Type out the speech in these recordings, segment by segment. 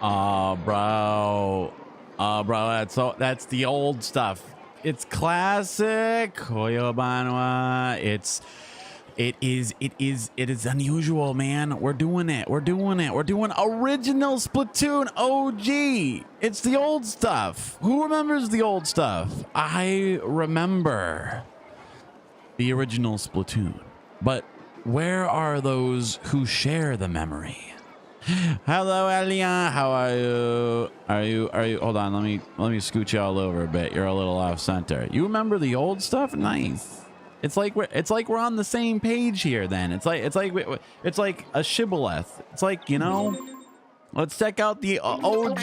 Oh, bro. Oh, bro, that's the old stuff. It's classic. Koyo Banwa. It is unusual, man. We're doing it. We're doing original Splatoon OG. It's the old stuff. Who remembers the old stuff? I remember the original Splatoon. But where are those who share the memory? Hello, Elia. How are you? Are you? Hold on. Let me scooch you all over a bit. You're a little off center. You remember the old stuff? Nice. It's like we're on the same page here. Then it's like a shibboleth. It's like, you know. Let's check out the OG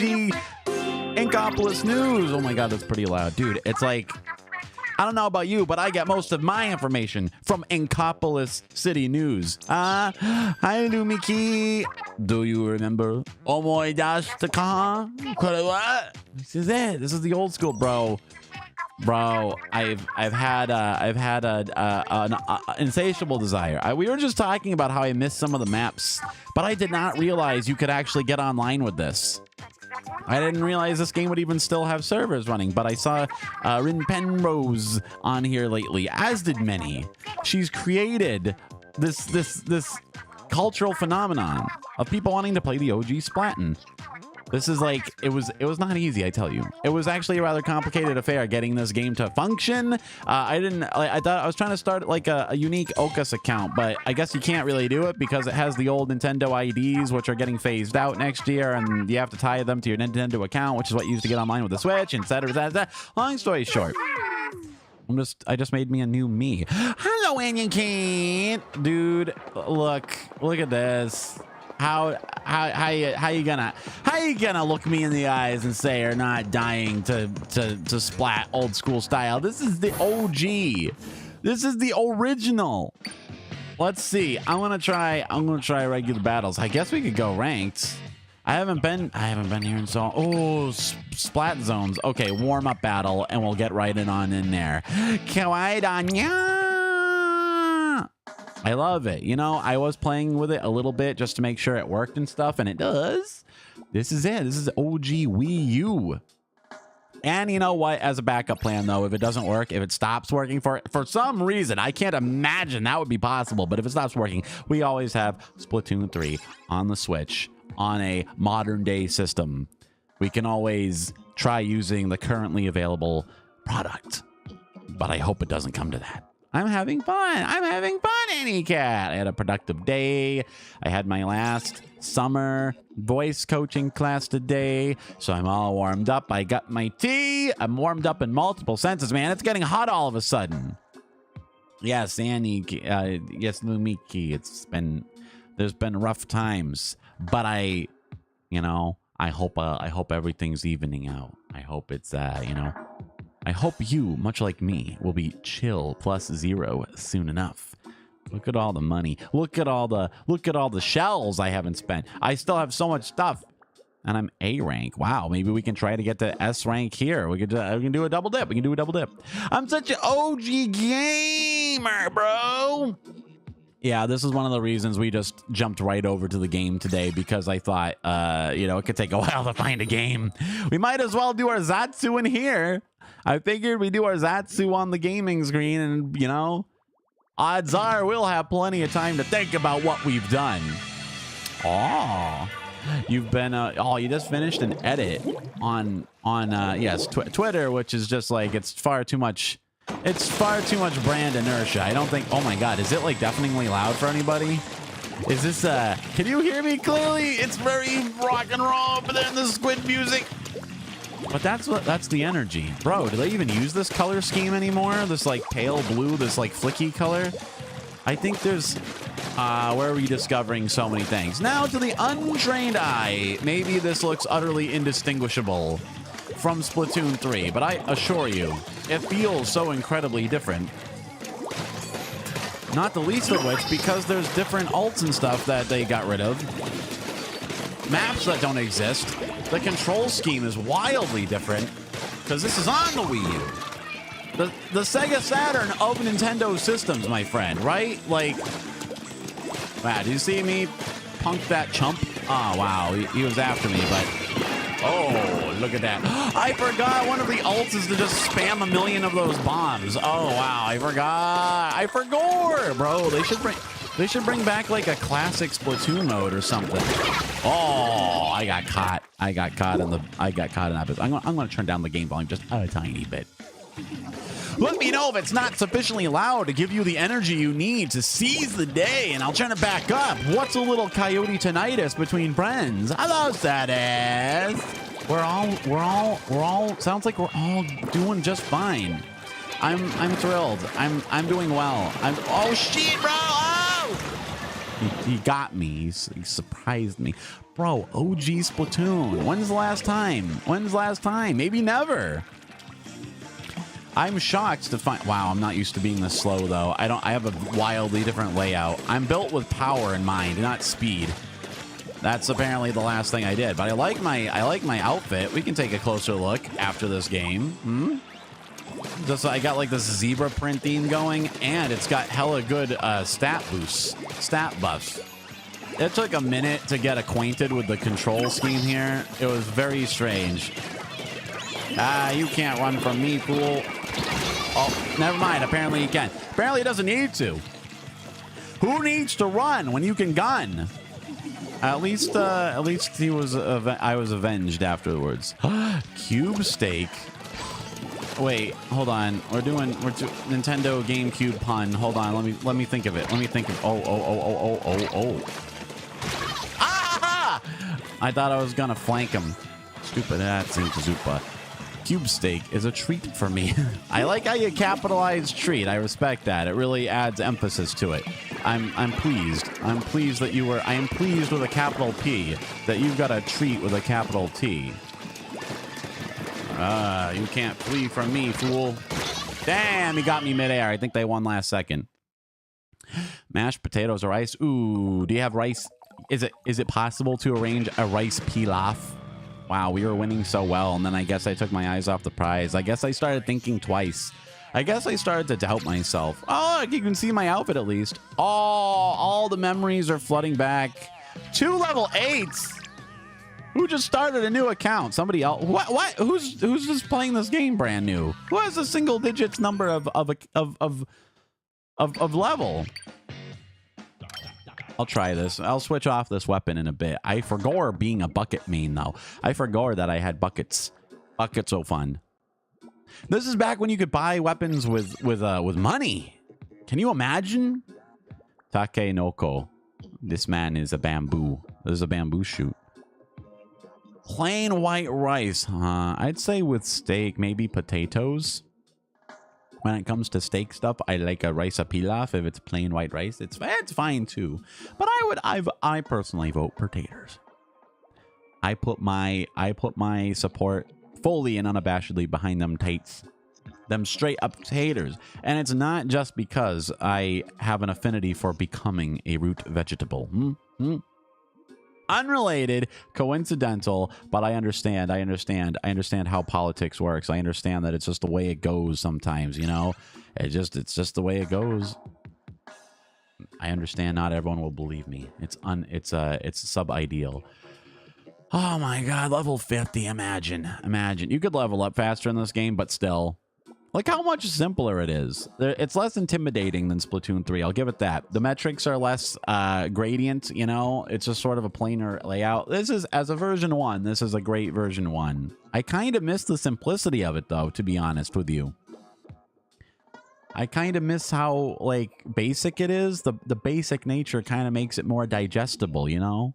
Inkopolis news. Oh my God, that's pretty loud, dude. It's like, I don't know about you, but I get most of my information from Inkopolis City News. Hi, Lumiki. Do you remember? Omoidashita ka? What? This is it. This is the old school, bro. Bro, I've had an insatiable desire. We were just talking about how I missed some of the maps, but I did not realize you could actually get online with this. I didn't realize this game would even still have servers running, but I saw Rin Penrose on here lately, as did many. She's created this cultural phenomenon of people wanting to play the OG Splatoon. This is like, it was not easy, I tell you. It was actually a rather complicated affair getting this game to function. I thought I was trying to start like a unique OkAs account, but I guess you can't really do it because it has the old Nintendo IDs, which are getting phased out next year, and you have to tie them to your Nintendo account, which is what you used to get online with the Switch, etc. Long story short, I just made me a new me. Hello, Anakin, dude. Look at this. How you gonna look me in the eyes and say you're not dying to splat old school style? This is the OG. This is the original. Let's see. I'm gonna try regular battles. I guess we could go ranked. I haven't been here in so long. Oh, splat zones. Okay, warm up battle, and we'll get right in there. Kawaii Danya. I love it. You know, I was playing with it a little bit just to make sure it worked and stuff, and it does. This is it. This is OG Wii U. And you know what? As a backup plan, though, if it doesn't work, if it stops working for some reason, I can't imagine that would be possible, but if it stops working, we always have Splatoon 3 on the Switch on a modern day system. We can always try using the currently available product, but I hope it doesn't come to that. I'm having fun. Anycat. I had a productive day. I had my last summer voice coaching class today, so I'm all warmed up. I got my tea. I'm warmed up in multiple senses, man. It's getting hot all of a sudden. Yes, Annie. Yes, Lumiki. There's been rough times, but I hope everything's evening out. I hope it's I hope you, much like me, will be chill +0 soon enough. Look at all the money. Look at all the shells I haven't spent. I still have so much stuff, and I'm A rank. Wow, maybe we can try to get to S rank here. We can do a double dip. I'm such an OG gamer, bro. Yeah, this is one of the reasons we just jumped right over to the game today, because I thought, it could take a while to find a game. We might as well do our Zatsu in here. I figured we do our Zatsu on the gaming screen, and, odds are we'll have plenty of time to think about what we've done. Oh, you've been, you just finished an edit on Twitter, which is just like, it's far too much brand inertia. I don't think, oh my God, is it like deafeningly loud for anybody? Is this, can you hear me clearly? It's very rock and roll over there in the squid music. But that's the energy. Bro, do they even use this color scheme anymore? This like pale blue, this like flicky color? I think there's, where are we discovering so many things? Now to the untrained eye, maybe this looks utterly indistinguishable from Splatoon 3, but I assure you, it feels so incredibly different. Not the least of which because there's different ults and stuff that they got rid of. Maps that don't exist. The control scheme is wildly different because this is on the Wii U. The Sega Saturn of Nintendo systems, my friend, right? Like, wow, do you see me punk that chump Oh, wow. He was after me, but... Oh, look at that. I forgot one of the ults is to just spam a million of those bombs. Oh, wow. I forgot. I forgot, bro. They should bring back like a classic Splatoon mode or something. Oh, I got caught. I got caught in that bit. I'm going to turn down the game volume just a tiny bit. Let me know if it's not sufficiently loud to give you the energy you need to seize the day, and I'll turn it back up. What's a little coyote tinnitus between friends? Hello, Sadis. We're all sounds like we're all doing just fine. I'm thrilled. I'm doing well. Oh shit, bro. Oh! He got me. He surprised me. Bro, OG Splatoon. When's the last time? Maybe never. I'm shocked to find... Wow, I'm not used to being this slow, though. I have a wildly different layout. I'm built with power in mind, not speed. That's apparently the last thing I did. But I like my outfit. We can take a closer look after this game. Just I got like this zebra print theme going, and it's got hella good stat buffs. It took a minute to get acquainted with the control scheme here. It was very strange. You can't run from me, fool. Oh, never mind. Apparently he can. Apparently he doesn't need to. Who needs to run when you can gun? At least he was. I was avenged afterwards. Cube steak. Wait, hold on. We're doing Nintendo GameCube pun. Hold on. Let me think of it. Oh. Ah! I thought I was gonna flank him. Stupid ass Zupa. Cube steak is a treat for me. I like how you capitalize treat. I respect that. It really adds emphasis to it. I'm pleased. I am pleased with a capital P that you've got a treat with a capital T. You can't flee from me, fool. Damn, he got me midair. I think they won last second. Mashed potatoes or rice. Ooh, do you have rice? Is it possible to arrange a rice pilaf? Wow, we were winning so well, and then I guess I took my eyes off the prize. I guess I started thinking twice. I guess I started to doubt myself. Oh, you can see my outfit at least. Oh, all the memories are flooding back. 2 level 8s. Who just started a new account? Somebody else? What? Who's just playing this game brand new? Who has a single digits number of level? I'll try this. I'll switch off this weapon in a bit. I forgot being a bucket main though. I forgot that I had buckets. Buckets so fun. This is back when you could buy weapons with money. Can you imagine? Take noko. This man is a bamboo. This is a bamboo shoot. Plain white rice, huh? I'd say with steak, maybe potatoes. When it comes to steak stuff, I like a rice pilaf. If it's plain white rice, it's fine too. But I personally vote potatoes. I put my support fully and unabashedly behind them tates. Them straight up taters. And it's not just because I have an affinity for becoming a root vegetable. Unrelated, coincidental, but I understand how politics works. I understand that it's just the way it goes sometimes, you know? It's just the way it goes. I understand not everyone will believe me. It's sub-ideal. Oh my god, level 50, imagine. You could level up faster in this game, but still. Look how much simpler it is. It's less intimidating than Splatoon 3. I'll give it that. The metrics are less gradient, you know? It's just sort of a plainer layout. This is, as a version 1, this is a great version 1. I kind of miss the simplicity of it, though, to be honest with you. I kind of miss how, like, basic it is. The basic nature kind of makes it more digestible, you know?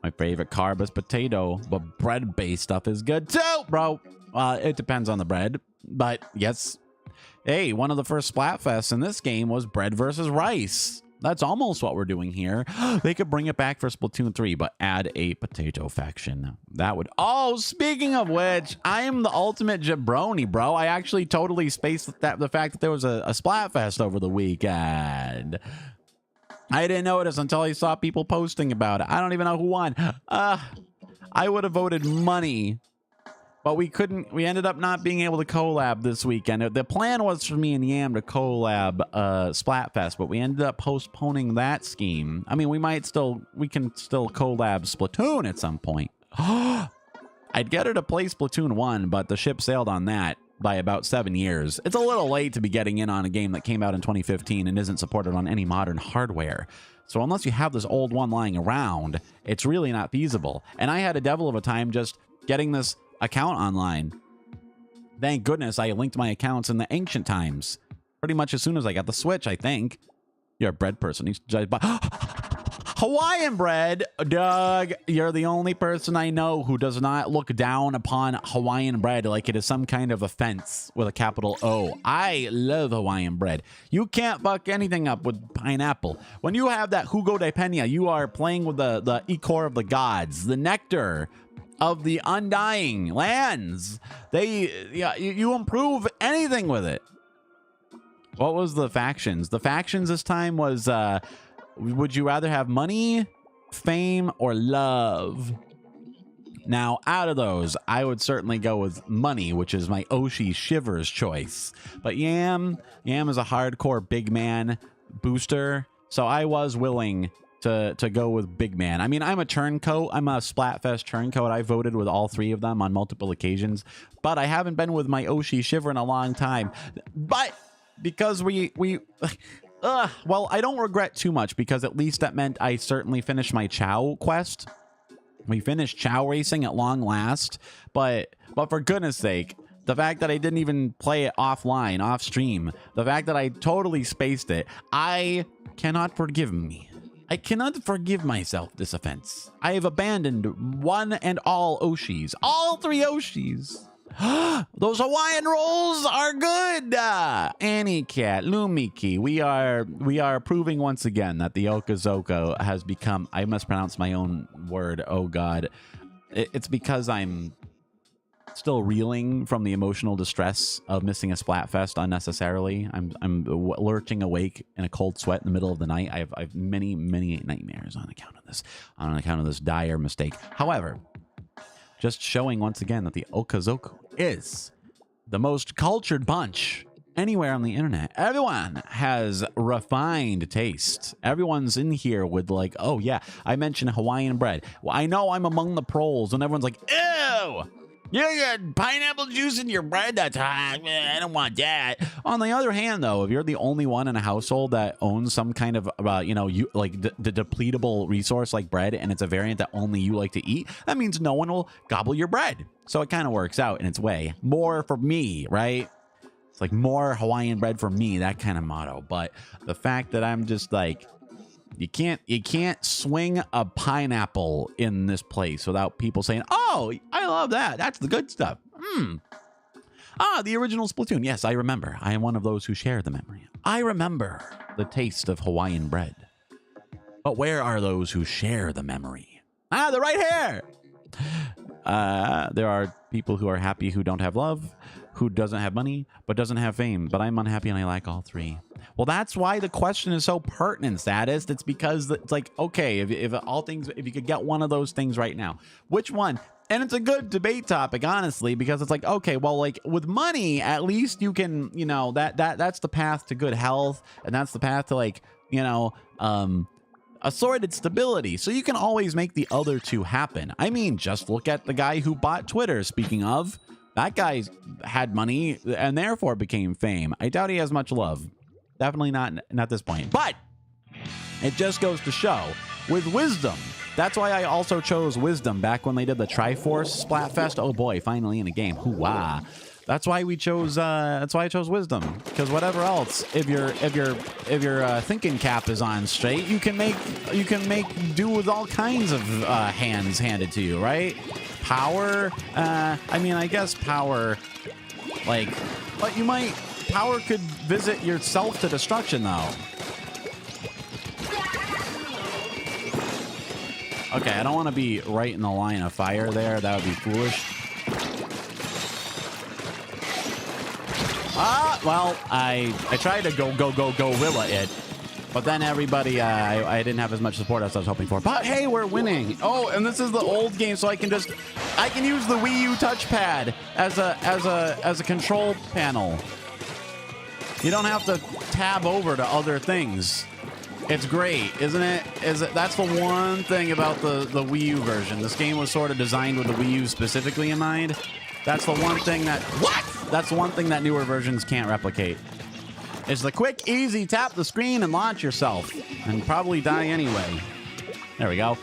My favorite carb is potato, but bread-based stuff is good, too, bro. It depends on the bread. But yes, hey, one of the first Splatfests in this game was bread versus rice. That's almost what we're doing here. They could bring it back for Splatoon 3, but add a potato faction. That would... Oh, speaking of which, I am the ultimate jabroni, bro. I actually totally spaced the fact that there was a Splatfest over the weekend. I didn't notice until I saw people posting about it. I don't even know who won. I would have voted money but we couldn't. We ended up not being able to collab this weekend. The plan was for me and Yam to collab Splatfest, but we ended up postponing that scheme. I mean, we can still collab Splatoon at some point. I'd get her to play Splatoon 1, but the ship sailed on that by about 7 years. It's a little late to be getting in on a game that came out in 2015 and isn't supported on any modern hardware. So unless you have this old one lying around, it's really not feasible. And I had a devil of a time just getting this account online. Thank goodness I linked my accounts in the ancient times. Pretty much as soon as I got the Switch, I think. You're a bread person. Hawaiian bread, Doug. You're the only person I know who does not look down upon Hawaiian bread like it is some kind of offense with a capital O. I love Hawaiian bread. You can't fuck anything up with pineapple. When you have that jugo de pena, you are playing with the ichor of the gods, the nectar of the undying lands. You improve anything with it. What was the factions? The factions this time was would you rather have money, fame, or love? Now, out of those, I would certainly go with money, which is my Oshi Shivers choice. But Yam is a hardcore big man booster, so I was willing to go with big man. I mean, I'm a turncoat. I'm a Splatfest turncoat. I voted with all 3 of them on multiple occasions, but I haven't been with my Oshi Shiver in a long time. But because well, I don't regret too much, because at least that meant I certainly finished my Chow quest. We finished Chow racing at long last, but for goodness sake, the fact that I didn't even play it offline, off stream, the fact that I totally spaced it, I cannot forgive me. I cannot forgive myself this offense. I have abandoned one and all Oshis. All 3 Oshis. Those Hawaiian rolls are good. Annie Cat, Lumiki. We are proving once again that the Okazoko has become, I must pronounce my own word, oh god. It's because I'm still reeling from the emotional distress of missing a Splatfest unnecessarily. I'm lurching awake in a cold sweat in the middle of the night. I've many nightmares on account of this dire mistake. However, just showing once again that the Okazoku is the most cultured bunch anywhere on the internet. Everyone has refined taste. Everyone's in here with like, oh yeah, I mentioned Hawaiian bread. Well, I know I'm among the pros, and everyone's like, ew, you got pineapple juice in your bread that's hot. I don't want that. On the other hand, though, if you're the only one in a household that owns some kind of, you like the depletable resource like bread, and it's a variant that only you like to eat, that means no one will gobble your bread. So it kind of works out in its way. More for me, right? It's like more Hawaiian bread for me, that kind of motto. But the fact that I'm just like, you can't swing a pineapple in this place without people saying, oh, I love that. That's the good stuff. The original Splatoon. Yes, I remember. I am one of those who share the memory. I remember the taste of Hawaiian bread. But where are those who share the memory? They're right here. There are people who are happy who don't have love, who doesn't have money, but doesn't have fame. But I'm unhappy and I lack all 3. Well, that's why the question is so pertinent, Sadist. It's because it's like, okay, if you could get one of those things right now, which one? And it's a good debate topic, honestly, because it's like, okay, well, like with money, at least you can, that's the path to good health, and that's the path to like, assorted stability. So you can always make the other 2 happen. I mean, just look at the guy who bought Twitter. Speaking of, that guy had money and therefore became fame. I doubt he has much love. Definitely not at this point. But it just goes to show with wisdom. That's why I also chose wisdom back when they did the Triforce Splatfest. Oh boy, finally in a game. Hoo-wah. That's why we chose. That's why I chose wisdom. Because whatever else, if your thinking cap is on straight, you can make do with all kinds of hands handed to you, right? Power. I mean, I guess power. Like, but power could visit yourself to destruction, though. Okay, I don't want to be right in the line of fire there. That would be foolish. Well, I tried to go gorilla it, but then everybody, I didn't have as much support as I was hoping for. But hey, we're winning. Oh, and this is the old game, so I can just I can use the Wii U touchpad as a control panel. You don't have to tab over to other things. It's great, isn't it? That's the one thing about the Wii U version. This game was sort of designed with the Wii U specifically in mind. That's the one thing that That's the one thing that newer versions can't replicate. Is the quick, easy tap the screen and launch yourself, and probably die anyway. There we go.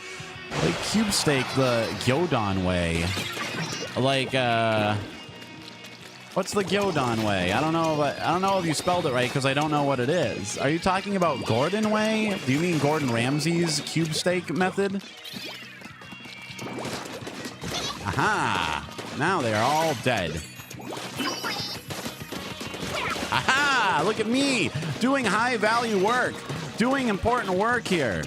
Like cube steak the Gyodon way. Like what's the Gyodon way? I don't know if you spelled it right because I don't know what it is. Are you talking about Gordon way? Do you mean Gordon Ramsay's cube steak method? Aha! Now they are all dead. Aha! Look at me doing high value work, doing important work here.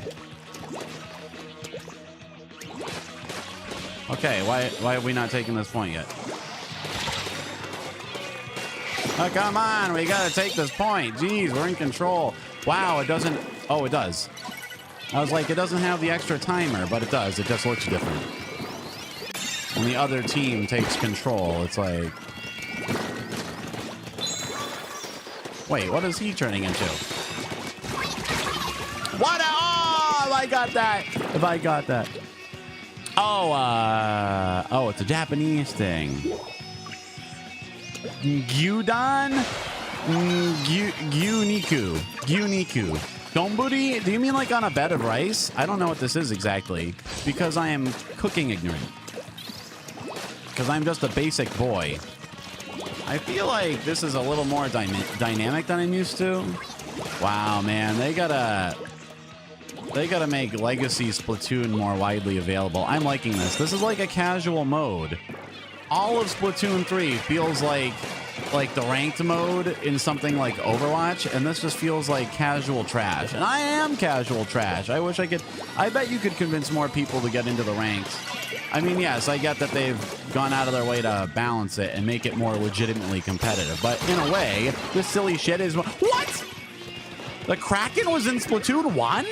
Okay, why are we not taking this point yet? Oh, come on, we gotta take this point. Jeez, we're in control. Wow, it doesn't... Oh, it does. I was like, it doesn't have the extra timer, but it does. It just looks different. When the other team takes control, it's like... Wait, what is he turning into? What? Oh, I got that. If I got that. Oh, it's a Japanese thing. Gyudon? Gyuniku. Donburi? Do you mean like on a bed of rice? I don't know what this is exactly because I am cooking ignorant. Because I'm just a basic boy. I feel like this is a little more dynamic than I'm used to. Wow, man, they gotta make Legacy Splatoon more widely available. I'm liking this. This is like a casual mode. All of Splatoon 3 feels like the ranked mode in something like Overwatch, and this just feels like casual trash. And I am casual trash. I wish I could... I bet you could convince more people to get into the ranked. I mean, yes, I get that they've gone out of their way to balance it and make it more legitimately competitive. But in a way, this silly shit is... What? The Kraken was in Splatoon 1?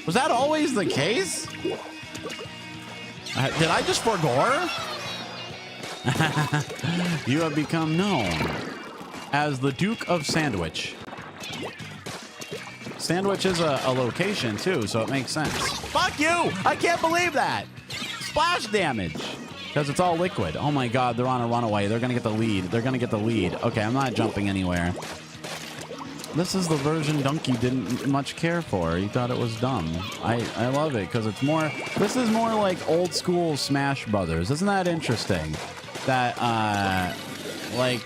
Was that always the case? Did I just forgore? You have become known as the Duke of Sandwich. Sandwich is a location, too, so it makes sense. Fuck you! I can't believe that! Splash damage! Because it's all liquid. Oh my god, they're on a runaway. They're gonna get the lead. They're gonna get the lead. Okay, I'm not jumping anywhere. This is the version Donkey didn't much care for. He thought it was dumb. I love it because it's more... This is more like old school Smash Brothers. Isn't that interesting? That, like...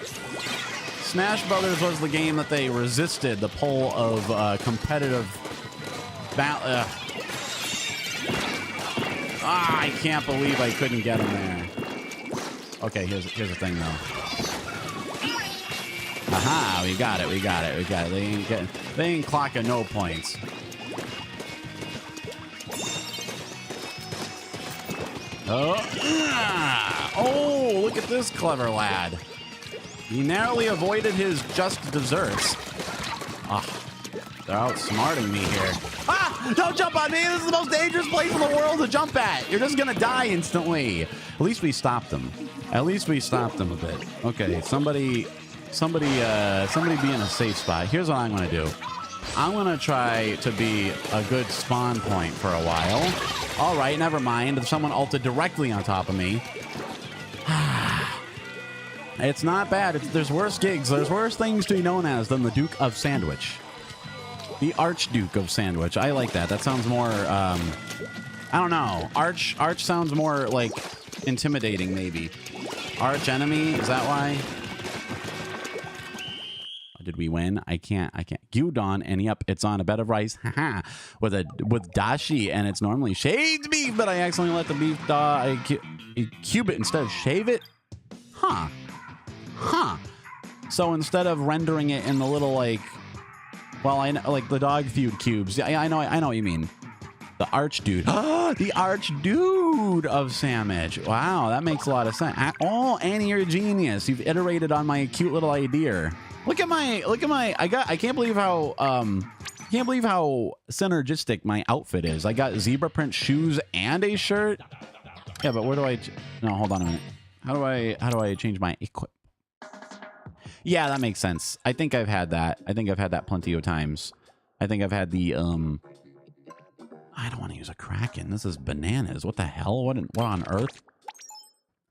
Smash Brothers was the game that they resisted the pull of competitive... I can't believe I couldn't get him there. Okay, here's the thing, though. Aha, we got it. They ain't clocking no points. Oh, look at this clever lad. He narrowly avoided his just desserts. Ah, they're outsmarting me here. Ah, don't jump on me. This is the most dangerous place in the world to jump at. You're just gonna die instantly. At least we stopped them. A bit. Okay, somebody be in a safe spot. Here's what I'm going to do. I'm going to try to be a good spawn point for a while. All right, never mind. If someone ulted directly on top of me. It's not bad. There's worse gigs. There's worse things to be known as than the Duke of Sandwich. The Archduke of Sandwich. I like that. That sounds more, I don't know. Arch sounds more like intimidating, maybe. Arch enemy? Is that why? Did we win? I can't. Gyudon, and yep, it's on a bed of rice. Haha. with dashi, and it's normally shaved beef, but I accidentally let the beef cube it instead of shave it. Huh. So instead of rendering it in the little like the dog food cubes. Yeah, I know what you mean. The Archdude. The Archdude of Sandwich. Wow, that makes a lot of sense. Oh, Annie, you're a genius. You've iterated on my cute little idea. Look at my I can't believe how synergistic my outfit is. I got zebra print shoes and a shirt. Yeah, but where do I... No, hold on a minute. How do I change my equip? Yeah, that makes sense. I think I've had that. I think I've had that plenty of times. I think I've had the, I don't want to use a Kraken. This is bananas. What the hell? What on earth?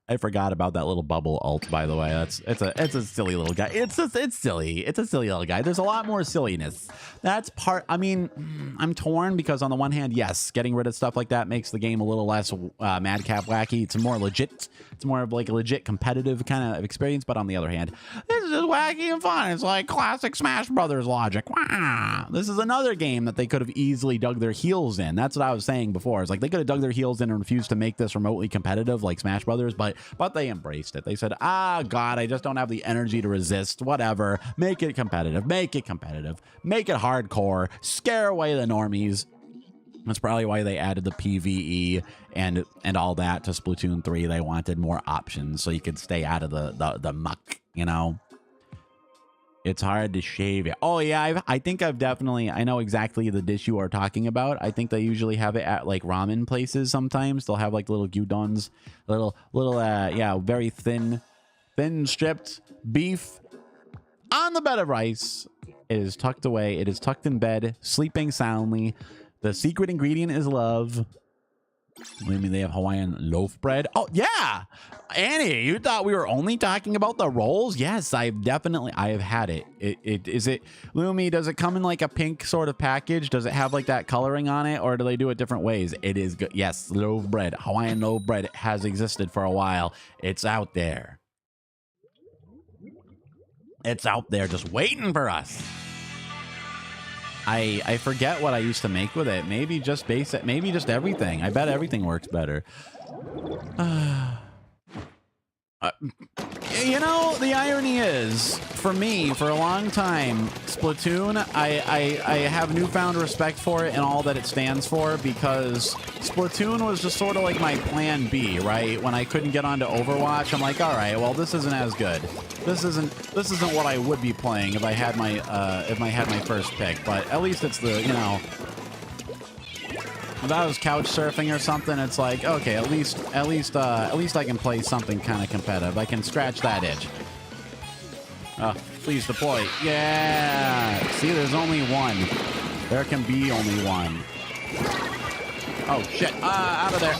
I forgot about that little bubble ult, by the way. It's a silly little guy. It's silly. It's a silly little guy. There's a lot more silliness. That's part. I mean, I'm torn because on the one hand, yes, getting rid of stuff like that makes the game a little less madcap wacky. It's more legit. It's more of like a legit competitive kind of experience. But on the other hand, this is just wacky and fun. It's like classic Smash Brothers logic. Wow. This is another game that they could have easily dug their heels in. That's what I was saying before. It's like they could have dug their heels in and refused to make this remotely competitive like Smash Brothers, but they embraced it. They said, ah, God, I just don't have the energy to resist. Whatever. Make it competitive. Make it competitive. Make it hardcore. Scare away the normies. That's probably why they added the PvE and all that to Splatoon 3. They wanted more options so you could stay out of the muck, you know? It's hard to shave it. Oh, yeah, I think I've definitely... I know exactly the dish you are talking about. I think they usually have it at, like, ramen places sometimes. They'll have, like, little gyudons. Little yeah, very thin stripped beef on the bed of rice. It is tucked away. It is tucked in bed, sleeping soundly. The secret ingredient is love. Maybe they have Hawaiian loaf bread. Oh, yeah. Annie, you thought we were only talking about the rolls? Yes, I have had it. Is it, Lumi, does it come in like a pink sort of package? Does it have like that coloring on it, or do they do it different ways? It is good. Yes, loaf bread. Hawaiian loaf bread has existed for a while. It's out there. It's out there just waiting for us. I forget what I used to make with it. Maybe just basic, maybe just everything. I bet everything works better. You know, the irony is, for me, for a long time, Splatoon, I have newfound respect for it and all that it stands for, because Splatoon was just sort of like my plan B, right? When I couldn't get onto Overwatch, I'm like, all right, well, this isn't as good. This isn't what I would be playing if I had my first pick, but at least it's the, you know, if I was couch surfing or something, it's like, okay, at least I can play something kind of competitive. I can scratch that itch. Please deploy. Yeah. See, there's only one. There can be only one. Oh shit! Out of there!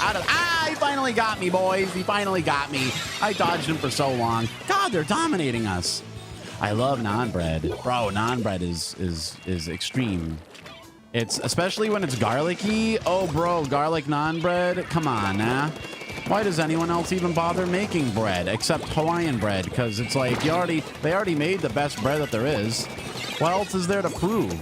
He finally got me, boys. He finally got me. I dodged him for so long. God, they're dominating us. I love non-bread, bro. Non-bread is extreme. It's especially when it's garlicky. Oh, bro, garlic non-bread. Come on, nah. Why does anyone else even bother making bread except Hawaiian bread? Because it's like they already made the best bread that there is. What else is there to prove?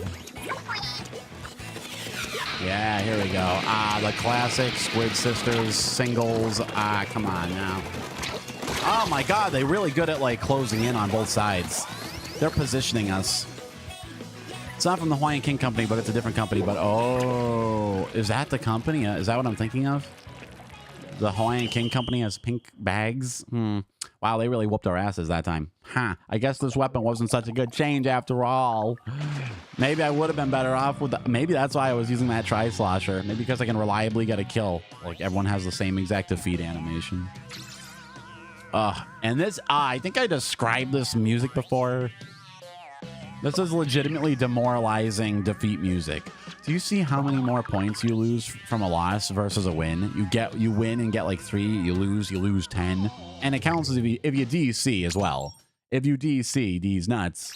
Yeah, here we go. The classic Squid Sisters singles. Come on now. Oh my God, they're really good at like closing in on both sides. They're positioning us. It's not from the Hawaiian King Company, but it's a different company. But oh, is that the company? Is that what I'm thinking of? The Hawaiian King Company has pink bags. Wow, they really whooped our asses that time. Huh. I guess this weapon wasn't such a good change after all. Maybe I would have been better off with maybe that's why I was using that tri-slosher. Maybe because I can reliably get a kill. Like everyone has the same exact defeat animation. And this, I think I described this music before. This is legitimately demoralizing defeat music. Do you see how many more points you lose from a loss versus a win? You win and get like 3. You lose 10, and it counts as if you DC as well. If you DC these nuts,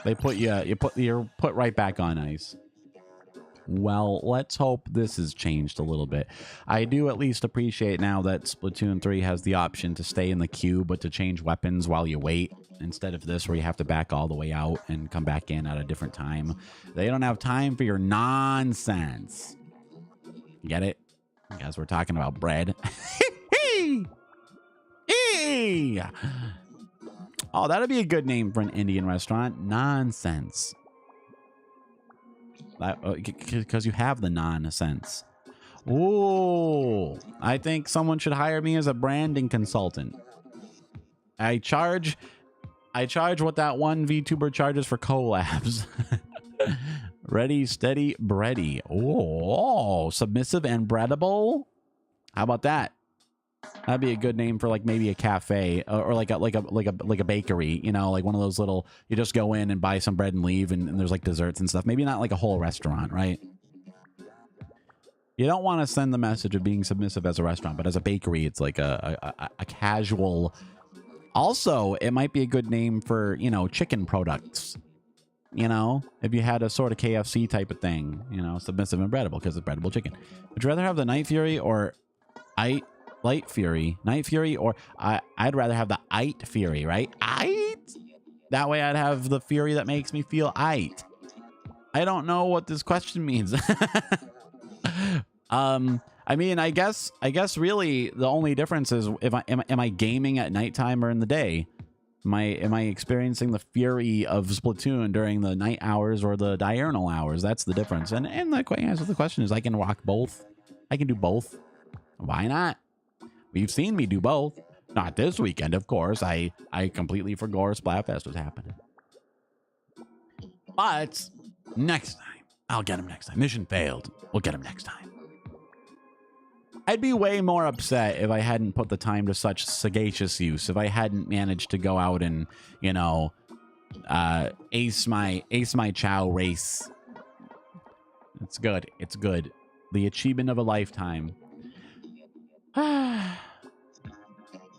they put you're put right back on ice. Well, let's hope this has changed a little bit. I do at least appreciate now that Splatoon 3 has the option to stay in the queue, but to change weapons while you wait, instead of this where you have to back all the way out and come back in at a different time. They don't have time for your nonsense. Get it? Guys, we're talking about bread. Oh, that'd be a good name for an Indian restaurant. Nonsense. Because you have the nonsense. Ooh, I think someone should hire me as a branding consultant. I charge what that one VTuber charges for collabs. Ready, steady, bready. Oh, submissive and breadable. How about that? That'd be a good name for like maybe a cafe or like a bakery, you know, like one of those little, you just go in and buy some bread and leave and there's like desserts and stuff. Maybe not like a whole restaurant, right? You don't want to send the message of being submissive as a restaurant, but as a bakery, it's like a casual. Also, it might be a good name for, you know, chicken products. You know, if you had a sort of KFC type of thing, you know, submissive and breadable because it's breadable chicken. Would you rather have the Night Fury or Light Fury? Night Fury or I'd rather have the Ite Fury, right? Ite? That way I'd have the Fury that makes me feel Ite. I don't know what this question means. I mean, I guess really the only difference is if am I gaming at nighttime or in the day? Am I experiencing the fury of Splatoon during the night hours or the diurnal hours? That's the difference. And the answer to the question is I can rock both. I can do both. Why not? We've seen me do both. Not this weekend, of course. I completely forgot Splatfest was happening. But next time, I'll get him next time. Mission failed. We'll get him next time. I'd be way more upset if I hadn't put the time to such sagacious use. If I hadn't managed to go out and, you know, ace my chow race. It's good. It's good. The achievement of a lifetime.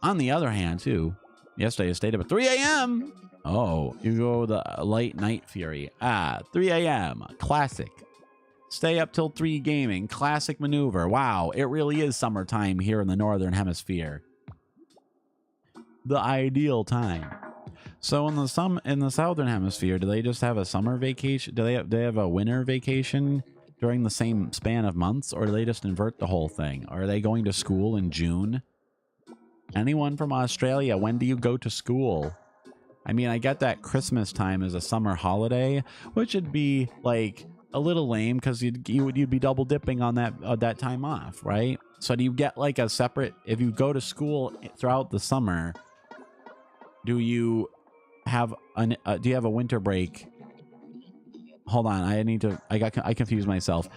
On the other hand, too, yesterday I stayed up at 3 a.m. Oh, you go the light night fury. 3 a.m. Classic. Stay up till 3 gaming. Classic maneuver. Wow, it really is summertime here in the Northern Hemisphere. The ideal time. So in the Southern Hemisphere, do they just have a summer vacation? Do they have a winter vacation during the same span of months, or do they just invert the whole thing? Are they going to school in June? Anyone from Australia, when do you go to school? I mean, I get that Christmas time is a summer holiday, which would be like a little lame because you'd be double dipping on that time off, right? So do you get like a separate, if you go to school throughout the summer, do you have do you have a winter break? Hold on, I confused myself.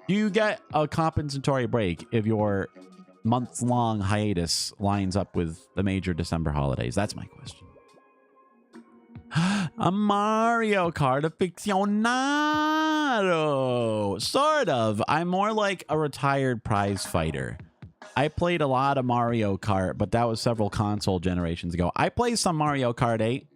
Do you get a compensatory break if your months-long hiatus lines up with the major December holidays? That's my question. A Mario Kart aficionado. Sort of. I'm more like a retired prize fighter. I played a lot of Mario Kart, but that was several console generations ago. I play some Mario Kart 8.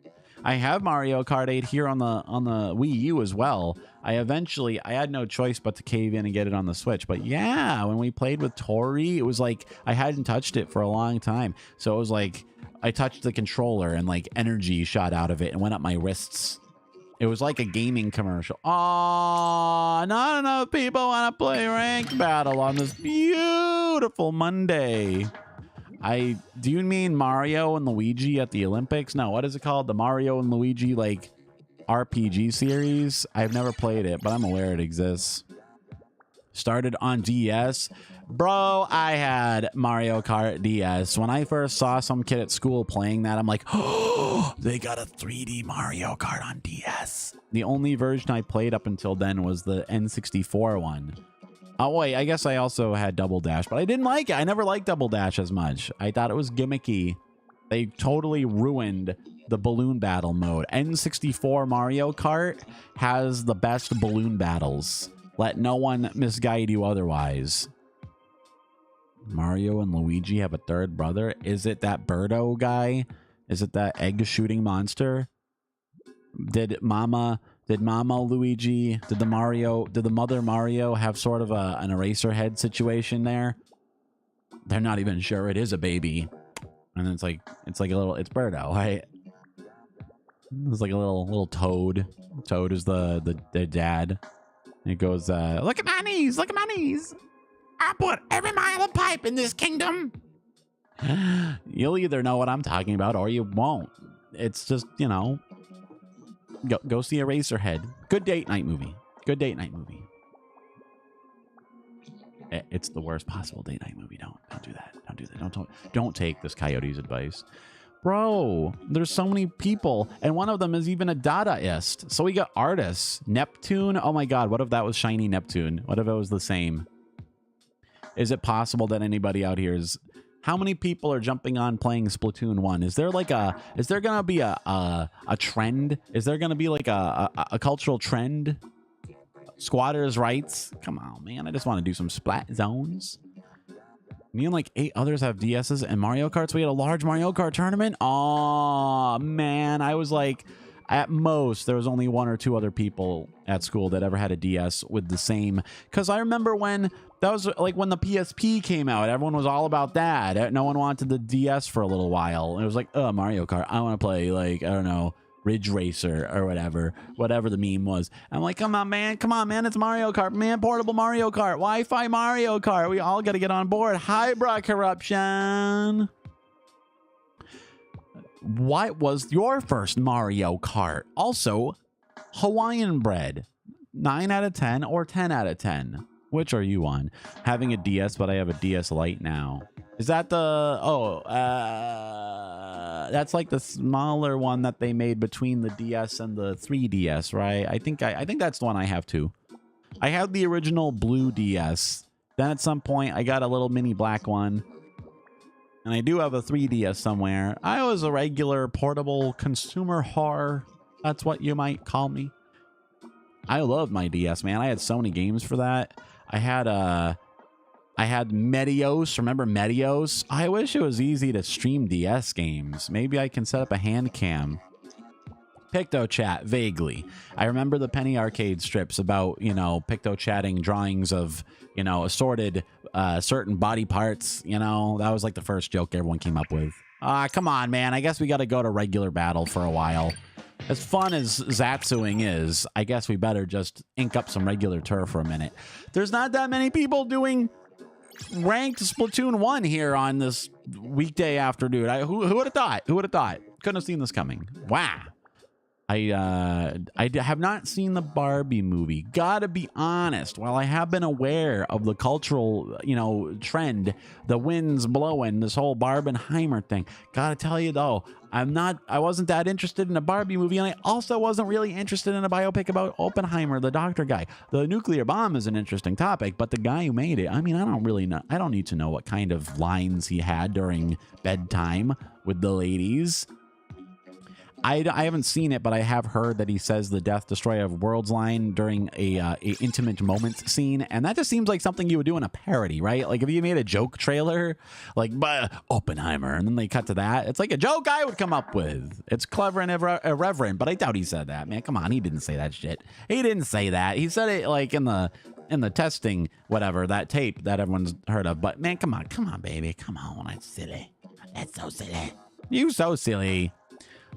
I have Mario Kart 8 here on the Wii U as well. I had no choice but to cave in and get it on the Switch. But yeah, when we played with Tori, it was like I hadn't touched it for a long time. So it was like I touched the controller and like energy shot out of it and went up my wrists. It was like a gaming commercial. Aww, not enough people want to play ranked battle on this beautiful Monday. Do you mean Mario and Luigi at the Olympics? No, what is it called? The Mario and Luigi like RPG series? I've never played it, but I'm aware it exists. Started on DS. Bro, I had Mario Kart DS. When I first saw some kid at school playing that, I'm like, oh, they got a 3D Mario Kart on DS. The only version I played up until then was the N64 one. Oh, wait, I guess I also had Double Dash, but I didn't like it. I never liked Double Dash as much. I thought it was gimmicky. They totally ruined the balloon battle mode. N64 Mario Kart has the best balloon battles. Let no one misguide you otherwise. Mario and Luigi have a third brother. Is it that Birdo guy? Is it that egg shooting monster? Did Mama Luigi, did the mother Mario have sort of an eraser head situation there? They're not even sure it is a baby. And it's like it's Birdo, right? It's like a little toad. Toad is the dad. And it goes, look at my knees, look at my knees. I put every mile of pipe in this kingdom. You'll either know what I'm talking about or you won't. It's just, you know, go see Eraserhead. Good date night movie. Good date night movie. It's the worst possible date night movie. Don't do that. Don't do that. Don't take this coyote's advice. Bro, there's so many people, and one of them is even a Dadaist. So we got artists. Neptune. Oh my god, what if that was Shiny Neptune? What if it was the same? Is it possible that anybody out here is How many people are jumping on playing Splatoon 1? Is there gonna be a trend? Is there gonna be like a cultural trend? Squatters' rights? Come on, man. I just want to do some splat zones. Me and like 8 others have DSs and Mario Karts. We had a large Mario Kart tournament. Oh man, I was like, at most, there was only 1 or 2 other people at school that ever had a DS with the same. Because I remember when that was like when the PSP came out, everyone was all about that. No one wanted the DS for a little while. It was like, oh, Mario Kart. I want to play like, I don't know, Ridge Racer or whatever the meme was. I'm like, come on, man. It's Mario Kart, man. Portable Mario Kart, Wi-Fi Mario Kart. We all got to get on board. Hybrid corruption. What was your first Mario Kart? Also, Hawaiian bread. 9 out of 10 or 10 out of 10? Which are you on? Having a DS, but I have a DS Lite now. Is that the... that's like the smaller one that they made between the DS and the 3DS, right? I think that's the one I have too. I had the original blue DS. Then at some point, I got a little mini black one. And I do have a 3DS somewhere. I was a regular portable consumer whore. That's what you might call me. I love my DS, man. I had so many games for that. I had Medios. Remember Medios? I wish it was easy to stream DS games. Maybe I can set up a hand cam. PictoChat, vaguely. I remember the Penny Arcade strips about, you know, PictoChatting drawings of, you know, assorted certain body parts. You know, that was like the first joke everyone came up with. Come on, man. I guess we got to go to regular battle for a while. As fun as Zatsuing is, I guess we better just ink up some regular turf for a minute. There's not that many people doing ranked Splatoon 1 here on this weekday afternoon. Who would have thought? Who would have thought? Couldn't have seen this coming. Wow. I have not seen the Barbie movie. Gotta be honest. While I have been aware of the cultural, you know, trend, the wind's blowing, this whole Barbenheimer thing. Gotta tell you though, I wasn't that interested in a Barbie movie, and I also wasn't really interested in a biopic about Oppenheimer, the doctor guy. The nuclear bomb is an interesting topic, but the guy who made it, I mean, I don't really know. I don't need to know what kind of lines he had during bedtime with the ladies. I haven't seen it, but I have heard that he says the Death Destroyer of Worlds line during a intimate moments scene, and that just seems like something you would do in a parody, right? Like if you made a joke trailer, like Oppenheimer, and then they cut to that, it's like a joke I would come up with. It's clever and irreverent, but I doubt he said that, man. Come on, he didn't say that shit. He didn't say that. He said it like in the testing, whatever, that tape that everyone's heard of. But man, come on, baby, come on, that's silly. That's so silly. You so silly.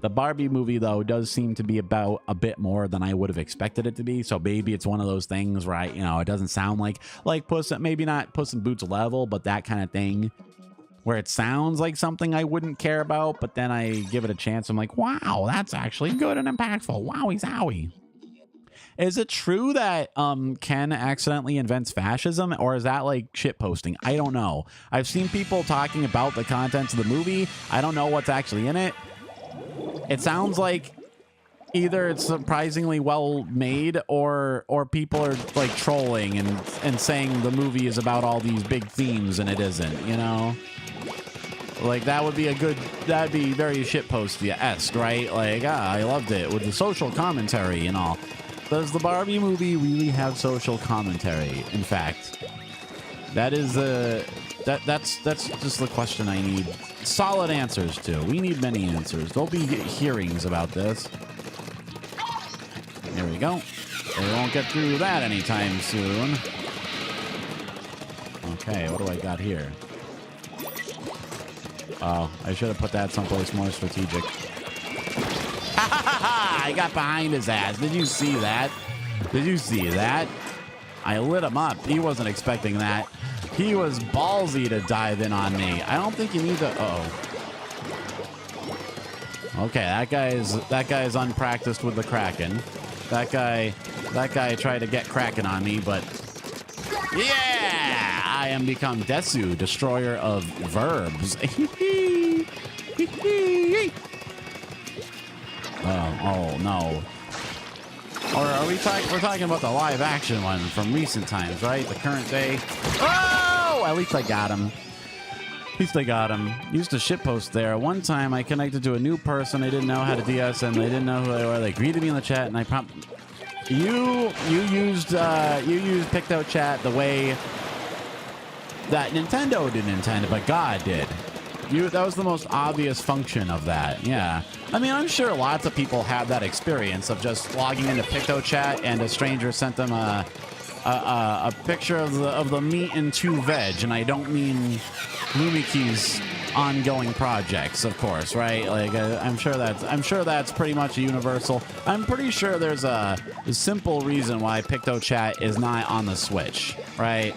The Barbie movie, though, does seem to be about a bit more than I would have expected it to be. So maybe it's one of those things, right? You know, it doesn't sound like Puss, maybe not Puss in Boots level, but that kind of thing where it sounds like something I wouldn't care about. But then I give it a chance. I'm like, wow, that's actually good and impactful. Wowie zowie. Is it true that Ken accidentally invents fascism, or is that like shit posting? I don't know. I've seen people talking about the contents of the movie. I don't know what's actually in it. It sounds like either it's surprisingly well made or people are like trolling and saying the movie is about all these big themes and it isn't, you know? Like that'd be very shitposty-esque, right? Like, I loved it with the social commentary and all. Does the Barbie movie really have social commentary? In fact, that's just the question I need solid answers to. We need many answers. There'll be hearings about this. There we go. We won't get through that anytime soon. Okay, what do I got here? Oh, I should have put that someplace more strategic. I got behind his ass. Did you see that? Did you see that? I lit him up. He wasn't expecting that. He was ballsy to dive in on me. I don't think you need to... Okay, that guy's unpracticed with the Kraken. That guy tried to get Kraken on me, but... Yeah! I am become Desu, destroyer of verbs. Oh no. Or are we're talking about the live action one from recent times, right? The current day. Oh, at least I got him. At least I got him. Used to shitpost there. One time I connected to a new person. They didn't know how to DS and they didn't know who they were. They greeted me in the chat and I you used Picto Chat the way that Nintendo didn't intend it, but God did. That was the most obvious function of that. Yeah. I mean, I'm sure lots of people have that experience of just logging into Picto Chat and a stranger sent them a picture of the meat and 2 veg, and I don't mean Lumiki's ongoing projects, of course, right? Like I'm sure that's pretty much a universal. I'm pretty sure there's a simple reason why Picto Chat is not on the Switch, right?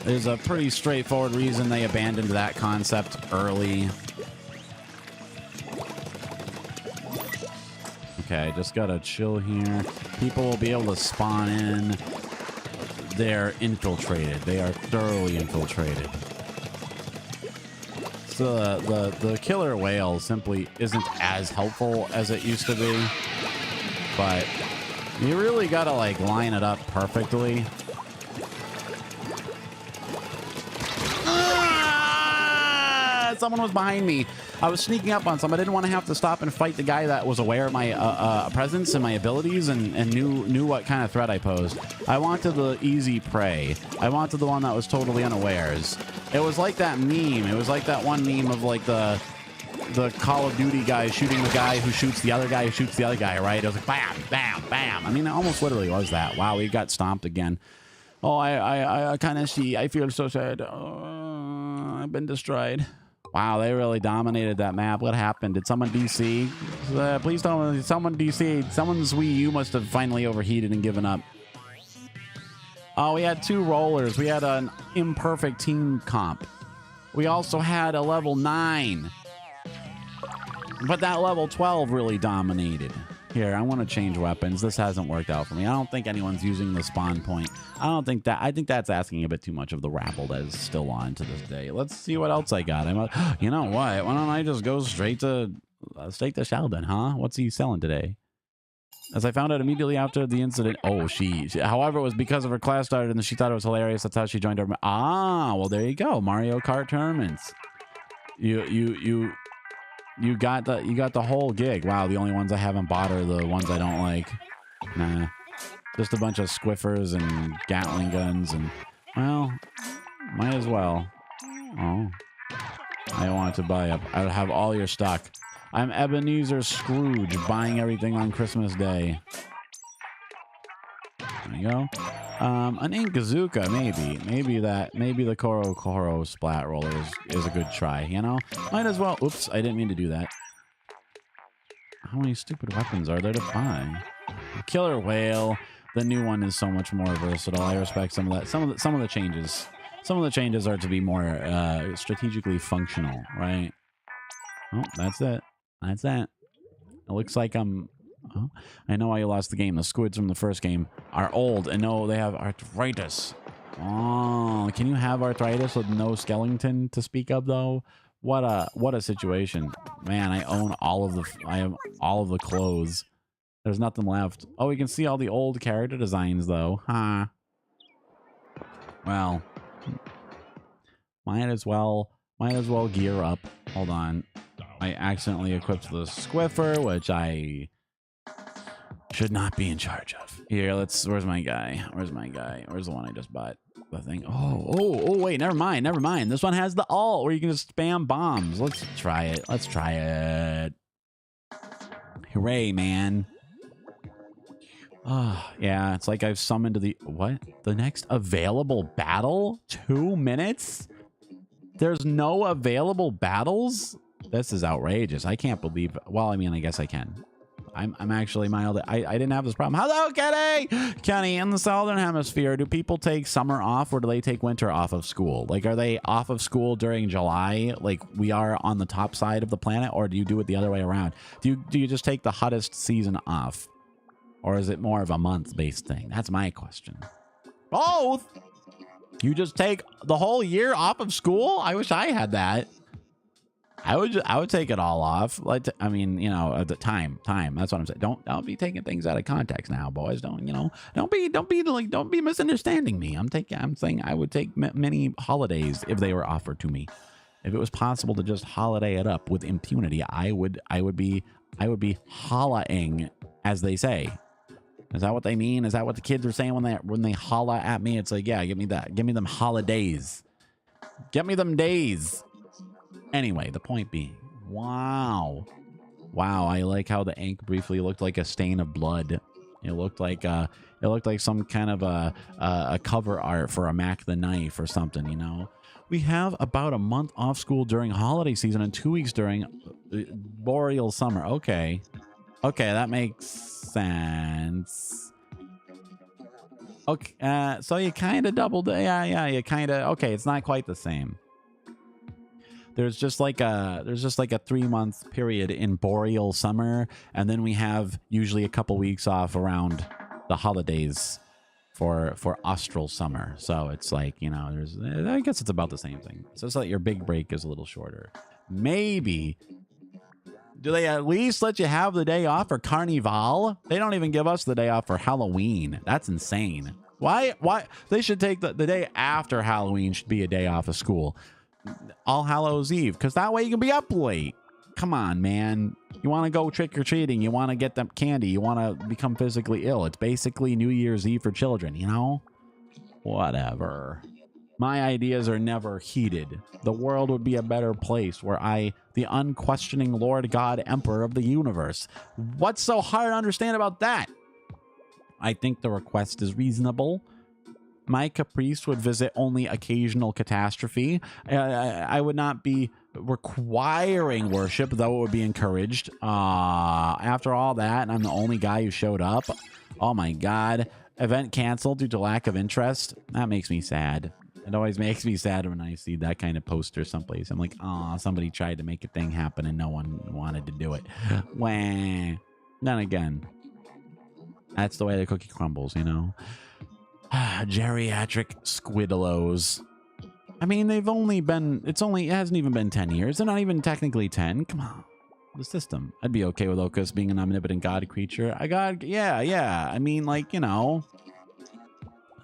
There's a pretty straightforward reason they abandoned that concept early. Okay, just gotta chill here. People will be able to spawn in. They're infiltrated. They are thoroughly infiltrated. So the killer whale simply isn't as helpful as it used to be. But you really gotta like line it up perfectly. Someone was behind me. I was sneaking up on some. I didn't want to have to stop and fight the guy that was aware of my presence and my abilities and knew what kind of threat I posed. I wanted the easy prey. I wanted the one that was totally unawares. It was like that meme. It was like that one meme of like the Call of Duty guy shooting the guy who shoots the other guy who shoots the other guy, right? It was like bam, bam, bam. I mean, it almost literally was that. Wow, we got stomped again. Oh, I kind of see. I feel so sad. I've been destroyed. Wow, they really dominated that map. What happened? Did someone DC? Please tell me someone DC. Someone's Wii U must have finally overheated and given up. Oh, we had 2 rollers. We had an imperfect team comp. We also had a level 9. But that level 12 really dominated. Here, I want to change weapons. This hasn't worked out for me. I don't think anyone's using the spawn point. I think that's asking a bit too much of the rabble that is still on to this day. Let's see what else I got. You know what? Why don't I just go straight to Sheldon, huh? What's he selling today? As I found out immediately after the incident. Oh, however, it was because of her class started and she thought it was hilarious. That's how she joined her. Ah, well, there you go. Mario Kart tournaments. You got the whole gig. Wow, the only ones I haven't bought are the ones I don't like. Nah. Just a bunch of squiffers and Gatling guns and, well, might as well. Oh. I wanted to buy up. I would have all your stock. I'm Ebenezer Scrooge buying everything on Christmas Day. There you go. An Inkazooka, maybe the Koro Splat Roller is a good try, you know? Might as well. Oops, I didn't mean to do that. How many stupid weapons are there to buy? Killer Whale. The new one is so much more versatile. I respect some of that. Some of the changes. Some of the changes are to be more strategically functional, right? Oh, that's it. That's that. It looks like I'm... Oh, I know why you lost the game. The squids from the first game are old and no, they have arthritis. Oh, can you have arthritis with no skeleton to speak of though? What a situation, man. I have all of the clothes. There's nothing left. Oh, we can see all the old character designs though, huh? Well, might as well gear up. Hold on, I accidentally equipped the squiffer, which I should not be in charge of. Here, where's my guy? Where's the one I just bought? The thing. Oh, wait, never mind. This one has the ult where you can just spam bombs. Let's try it. Hooray, man. Oh, yeah, it's like I've summoned the next available battle? 2 minutes? There's no available battles? This is outrageous. I can't believe, well, I mean, I guess I can. I'm actually mild. I didn't have this problem. Hello, Kenny! Kenny, in the Southern Hemisphere, do people take summer off or do they take winter off of school? Like, are they off of school during July, like we are on the top side of the planet, or do you do it the other way around? Do you just take the hottest season off? Or is it more of a month-based thing? That's my question. Both? You just take the whole year off of school? I wish I had that. I would take it all off. Like, I mean, you know, at the time. That's what I'm saying. Don't be taking things out of context now, boys. Don't be misunderstanding me. I'm saying I would take many holidays if they were offered to me. If it was possible to just holiday it up with impunity, I would be holla-ing, as they say. Is that what they mean? Is that what the kids are saying when they holla at me? It's like, yeah, give me that. Give me them holidays. Get me them days. Anyway, the point being, wow, I like how the ink briefly looked like a stain of blood. It looked like some kind of a cover art for a Mac the Knife or something, you know. We have about a month off school during holiday season and 2 weeks during boreal summer. Okay, that makes sense. Okay, so you kind of doubled. Yeah, you kind of. Okay, it's not quite the same. There's just like a 3-month period in boreal summer, and then we have usually a couple weeks off around the holidays for austral summer. So it's like, you know, I guess it's about the same thing. So it's like your big break is a little shorter. Maybe. Do they at least let you have the day off for Carnival? They don't even give us the day off for Halloween. That's insane. Why? They should take the day after Halloween should be a day off of school. All Hallows Eve, because that way you can be up late. Come on, man. You want to go trick-or-treating. You want to get them candy. You want to become physically ill. It's basically New Year's Eve for children, you know? Whatever. My ideas are never heeded. The world would be a better place were I the unquestioning Lord God Emperor of the universe. What's so hard to understand about that? I think the request is reasonable. My caprice would visit only occasional catastrophe. I would not be requiring worship, though it would be encouraged. After all that, and I'm the only guy who showed up. Oh my God. Event canceled due to lack of interest. That makes me sad. It always makes me sad when I see that kind of poster someplace. I'm like, oh, somebody tried to make a thing happen and no one wanted to do it. Wah. Then again, that's the way the cookie crumbles, you know? Geriatric squidlows. I mean, it hasn't even been 10 years. They're not even technically 10. Come on. The system. I'd be okay with OkAs being an omnipotent god creature. Yeah. I mean, like, you know,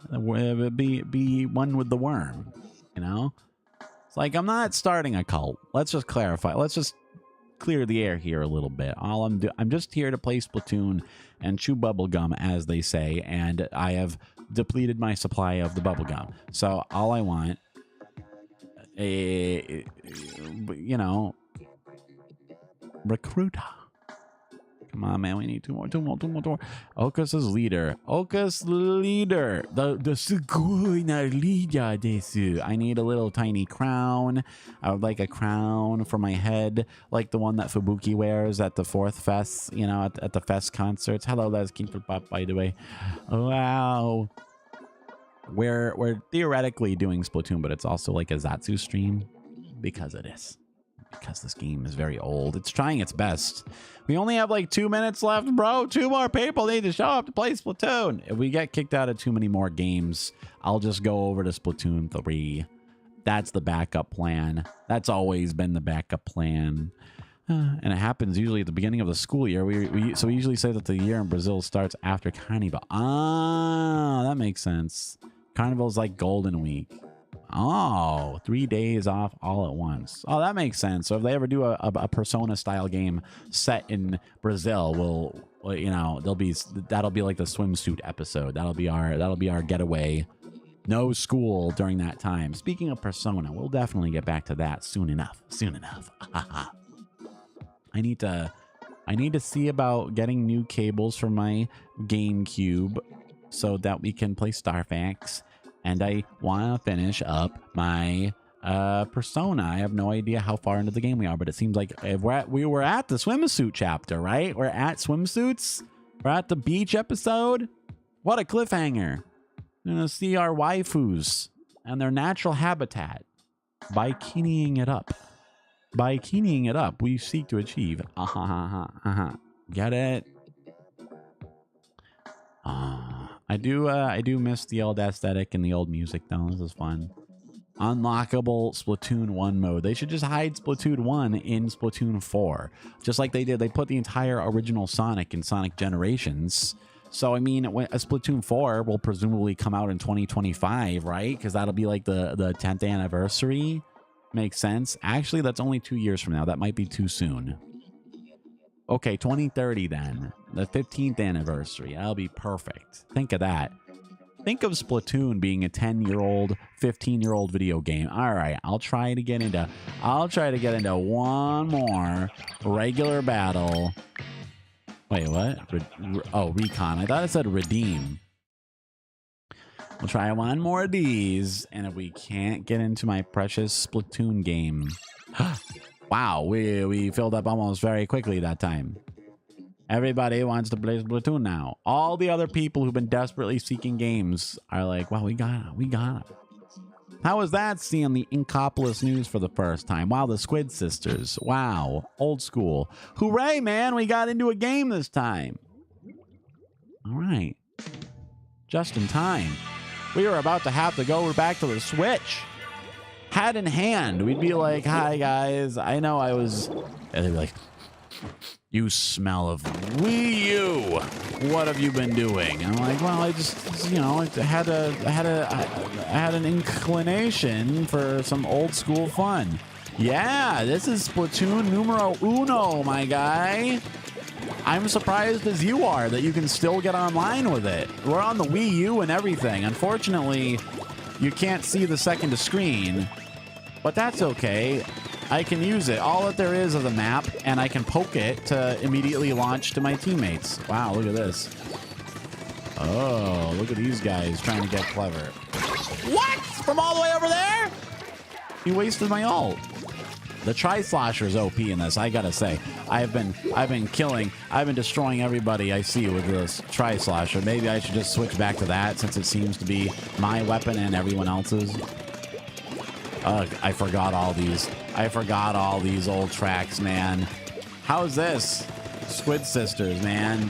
be one with the worm, you know? It's like, I'm not starting a cult. Let's just clarify. Let's just clear the air here a little bit. I'm just here to play Splatoon and chew bubblegum, as they say, and I have depleted my supply of the bubblegum. So all I want, you know, recruiter. Come on, man. We need two more. OkAs is leader. OkAs leader. The sugoi na leader desu. I need a little tiny crown. I would like a crown for my head, like the one that Fubuki wears at the 4th Fest, you know, at the Fest concerts. Hello, that's King Pop, by the way. Wow. We're theoretically doing Splatoon, but it's also like a Zatsu stream because it is. Because this game is very old. It's trying its best. We only have like 2 minutes left, bro. 2 more people need to show up to play Splatoon. If we get kicked out of too many more games, I'll just go over to Splatoon 3. That's the backup plan. That's always been the backup plan. And it happens usually at the beginning of the school year. So we usually say that the year in Brazil starts after Carnival. Ah, that makes sense. Carnival is like Golden Week. Oh, 3 days off all at once. Oh, that makes sense. So if they ever do a Persona style game set in Brazil, we'll you know, that'll be like the swimsuit episode. That'll be our getaway. No school during that time. Speaking of Persona, we'll definitely get back to that soon enough. I need to see about getting new cables for my GameCube so that we can play Starfax. And I want to finish up my Persona. I have no idea how far into the game we are, but it seems like we were at the swimsuit chapter, right? We're at swimsuits. We're at the beach episode. What a cliffhanger. We're going to see our waifus and their natural habitat by keying it up. By keying it up, we seek to achieve. Get it? I do miss the old aesthetic and the old music though. This is fun. Unlockable Splatoon 1 mode. They should just hide Splatoon 1 in Splatoon 4. Just like they did. They put the entire original Sonic in Sonic Generations. So, I mean, when a Splatoon 4 will presumably come out in 2025, right? Because that'll be like the 10th anniversary. Makes sense. Actually, that's only 2 years from now. That might be too soon. Okay, 2030 then. The 15th anniversary. That'll be perfect. Think of that. Think of Splatoon being a 10-year-old, 15-year-old video game. All right, I'll try to get into one more regular battle. Wait, what? Oh, recon. I thought it said redeem. We'll try one more of these, and if we can't get into my precious Splatoon game. Wow, we filled up almost very quickly that time. Everybody wants to play Splatoon now. All the other people who've been desperately seeking games are like, well, we got it. How was that seeing the Inkopolis news for the first time? Wow, the Squid Sisters. Wow, old school. Hooray, man, we got into a game this time. All right. Just in time. We were about to have to go back to the Switch. Hat in hand, we'd be like, hi, guys. I know I was... And they'd be like... You smell of Wii U. What have you been doing? And I'm like, well, I just, you know, I had an inclination for some old school fun. Yeah, this is Splatoon numero uno, my guy. I'm surprised as you are that you can still get online with it. We're on the Wii U and everything. Unfortunately, you can't see the second screen, but that's okay. I can use it. All that there is a map, and I can poke it to immediately launch to my teammates. Wow, look at this. Oh, look at these guys trying to get clever. What? From all the way over there? He wasted my ult. The Tri-Slosher's OP in this, I gotta say. I've been destroying everybody I see with this Tri-Slosher. Maybe I should just switch back to that since it seems to be my weapon and everyone else's. Ugh, I forgot all these. I forgot all these old tracks, man. How's this? Squid Sisters, man.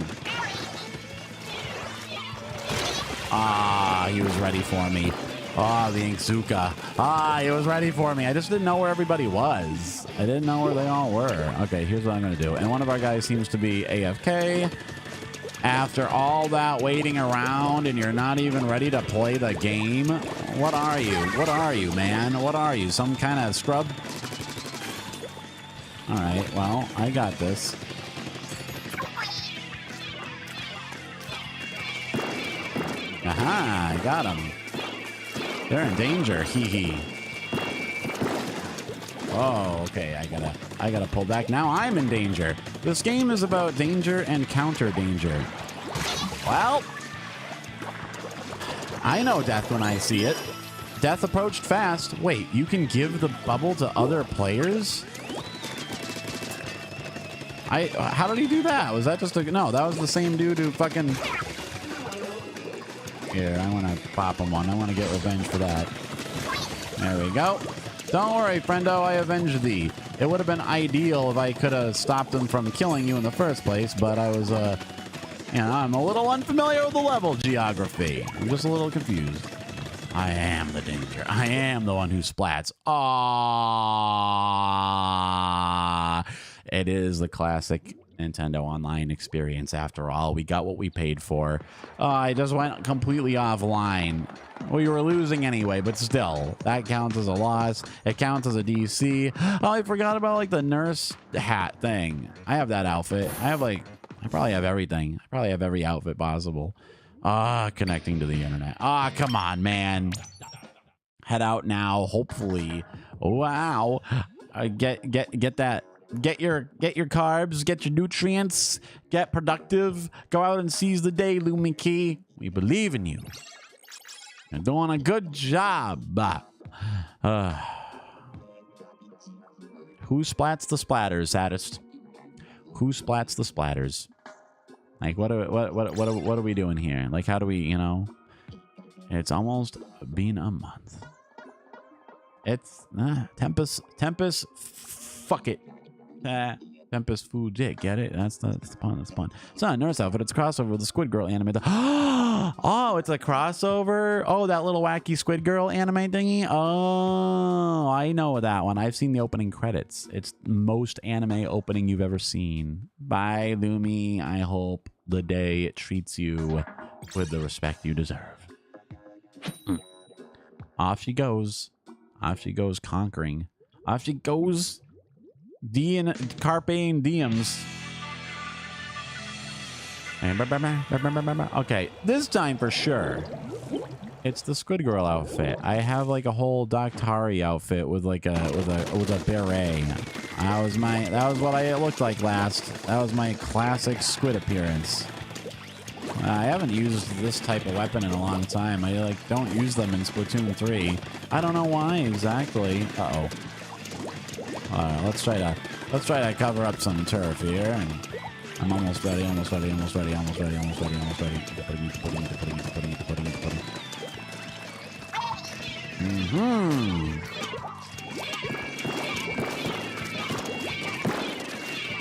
Ah, he was ready for me. Ah, the Inkzuka. Ah, he was ready for me. I just didn't know where everybody was. I didn't know where they all were. Okay, here's what I'm going to do. And one of our guys seems to be AFK. After all that waiting around and you're not even ready to play the game? What are you? What are you, man? What are you? Some kind of scrub? All right, well, I got this. Aha, I got him. They're in danger, hee hee. Oh, okay, I gotta pull back. Now I'm in danger. This game is about danger and counter danger. Well, I know death when I see it. Death approached fast. Wait, you can give the bubble to other players? How did he do that? Was that just a... No, that was the same dude who fucking... Here, I want to pop him one. I want to get revenge for that. There we go. Don't worry, friendo. I avenged thee. It would have been ideal if I could have stopped him from killing you in the first place, but I was, you know, I'm a little unfamiliar with the level geography. I'm just a little confused. I am the danger. I am the one who splats. Ah, it is the classic Nintendo Online experience after all. We got what we paid for. I just went completely offline. We were losing anyway, but still, that counts as a loss. It counts as a DC. Oh, I forgot about like the nurse hat thing. I have that outfit. I probably have everything. I probably have every outfit possible. Ah, connecting to the internet. Ah, come on, man. Head out now, hopefully. Wow. Get that. Get your carbs, get your nutrients, get productive, go out and seize the day, Lumiki. We believe in you. You're doing a good job. Who splats the splatters, saddest? Who splats the splatters? Like, what are we doing here? Like, how do we, you know? It's almost been a month. It's Tempest. Fuck it. Tempest food. Yeah, get it? That's the pun. That's the pun. It's not a nurse outfit. It's a crossover with the Squid Girl anime. Oh, it's a crossover. Oh, that little wacky squid girl anime thingy. Oh, I know that one. I've seen the opening credits. It's most anime opening you've ever seen. Bye, Lumi. I hope the day it treats you with the respect you deserve. Off she goes. Off she goes conquering. Off she goes. Carpe diems. Okay, this time for sure. It's the Squid Girl outfit. I have like a whole Doctari outfit with like a beret. That was what I looked like last. That was my classic squid appearance. I haven't used this type of weapon in a long time. I like don't use them in Splatoon 3. I don't know why exactly. Uh-oh. Let's try to cover up some turf here, and I'm almost ready.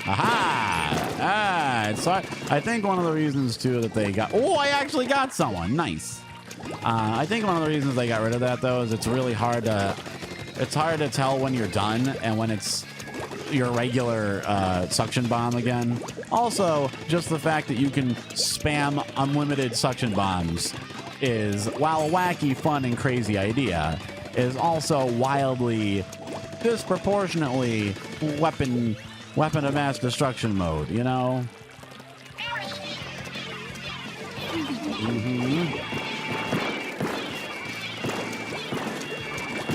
Aha! So I think one of the reasons too that they got. Oh, I actually got someone. Nice. I think one of the reasons they got rid of that though is it's really hard to. It's hard to tell when you're done and when it's your regular suction bomb again. Also, just the fact that you can spam unlimited suction bombs is, while a wacky, fun, and crazy idea, is also wildly, disproportionately weapon of mass destruction mode, you know?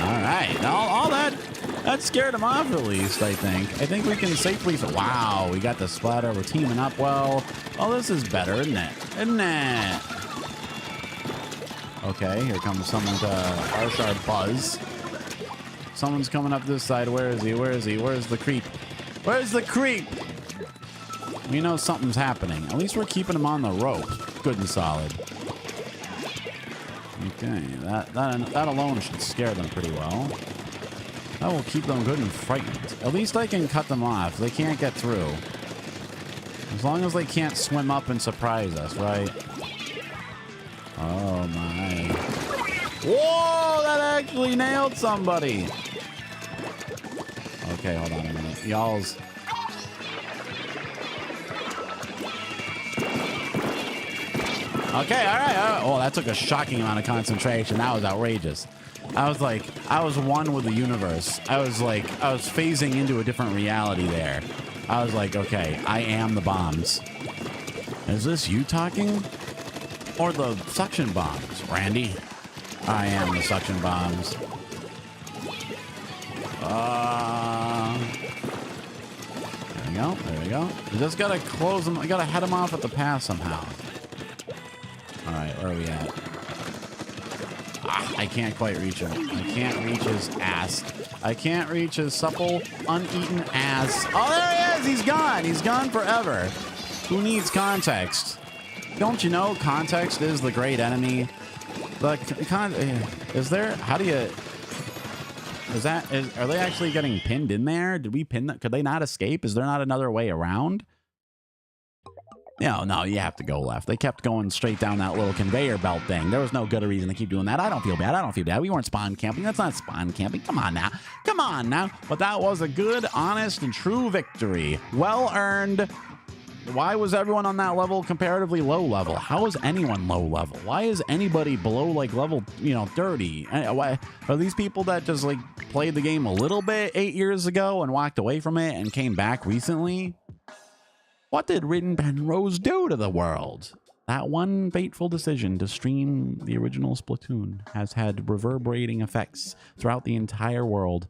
All right, all that scared him off at least, I think. I think we can safely... Wow, we got the splatter. We're teaming up well. Oh, this is better, isn't it? Isn't it? Okay, here comes someone to harsh our buzz. Someone's coming up this side. Where is he? Where's the creep? Where's the creep? We know something's happening. At least we're keeping him on the rope. Good and solid. Okay, that alone should scare them pretty well. That will keep them good and frightened. At least I can cut them off. They can't get through. As long as they can't swim up and surprise us, right? Oh my. Whoa, that actually nailed somebody. Okay, hold on a minute. Y'all's... Okay, all right. Oh, that took a shocking amount of concentration. That was outrageous. I was one with the universe. I was phasing into a different reality there. I was like, okay, I am the bombs. Is this you talking? Or the suction bombs, Randy? I am the suction bombs. There we go. We just gotta close them. I gotta head them off at the pass somehow. All right, where are we at? I can't quite reach him. I can't reach his ass. I can't reach his supple, uneaten ass. Oh, there he is. He's gone. He's gone forever. Who needs context? Don't you know context is the great enemy? Is there? How do you? Are they actually getting pinned in there? Did we pin them? Could they not escape? Is there not another way around? No, you have to go left. They kept going straight down that little conveyor belt thing. There was no good reason to keep doing that. I don't feel bad. We weren't spawn camping. That's not spawn camping. Come on now. But that was a good, honest, and true victory. Well earned. Why was everyone on that level comparatively low level? How is anyone low level? Why is anybody below like level, 30? Why are these people that just like played the game a little bit 8 years ago and walked away from it and came back recently? What did Rin Penrose do to the world? That one fateful decision to stream the original Splatoon has had reverberating effects throughout the entire world.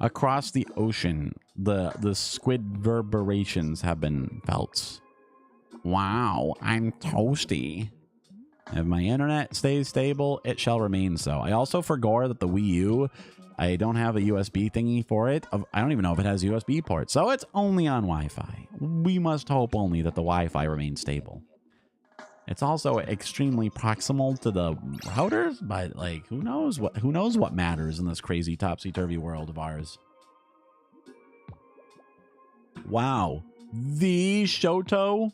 Across the ocean, the squid reverberations have been felt. Wow, I'm toasty. If my internet stays stable, it shall remain so. I also forgot that the Wii U, I don't have a USB thingy for it. I don't even know if it has USB ports, so it's only on Wi-Fi. We must hope only that the Wi-Fi remains stable. It's also extremely proximal to the routers, but like, who knows what matters in this crazy topsy-turvy world of ours. Wow, the Shoto.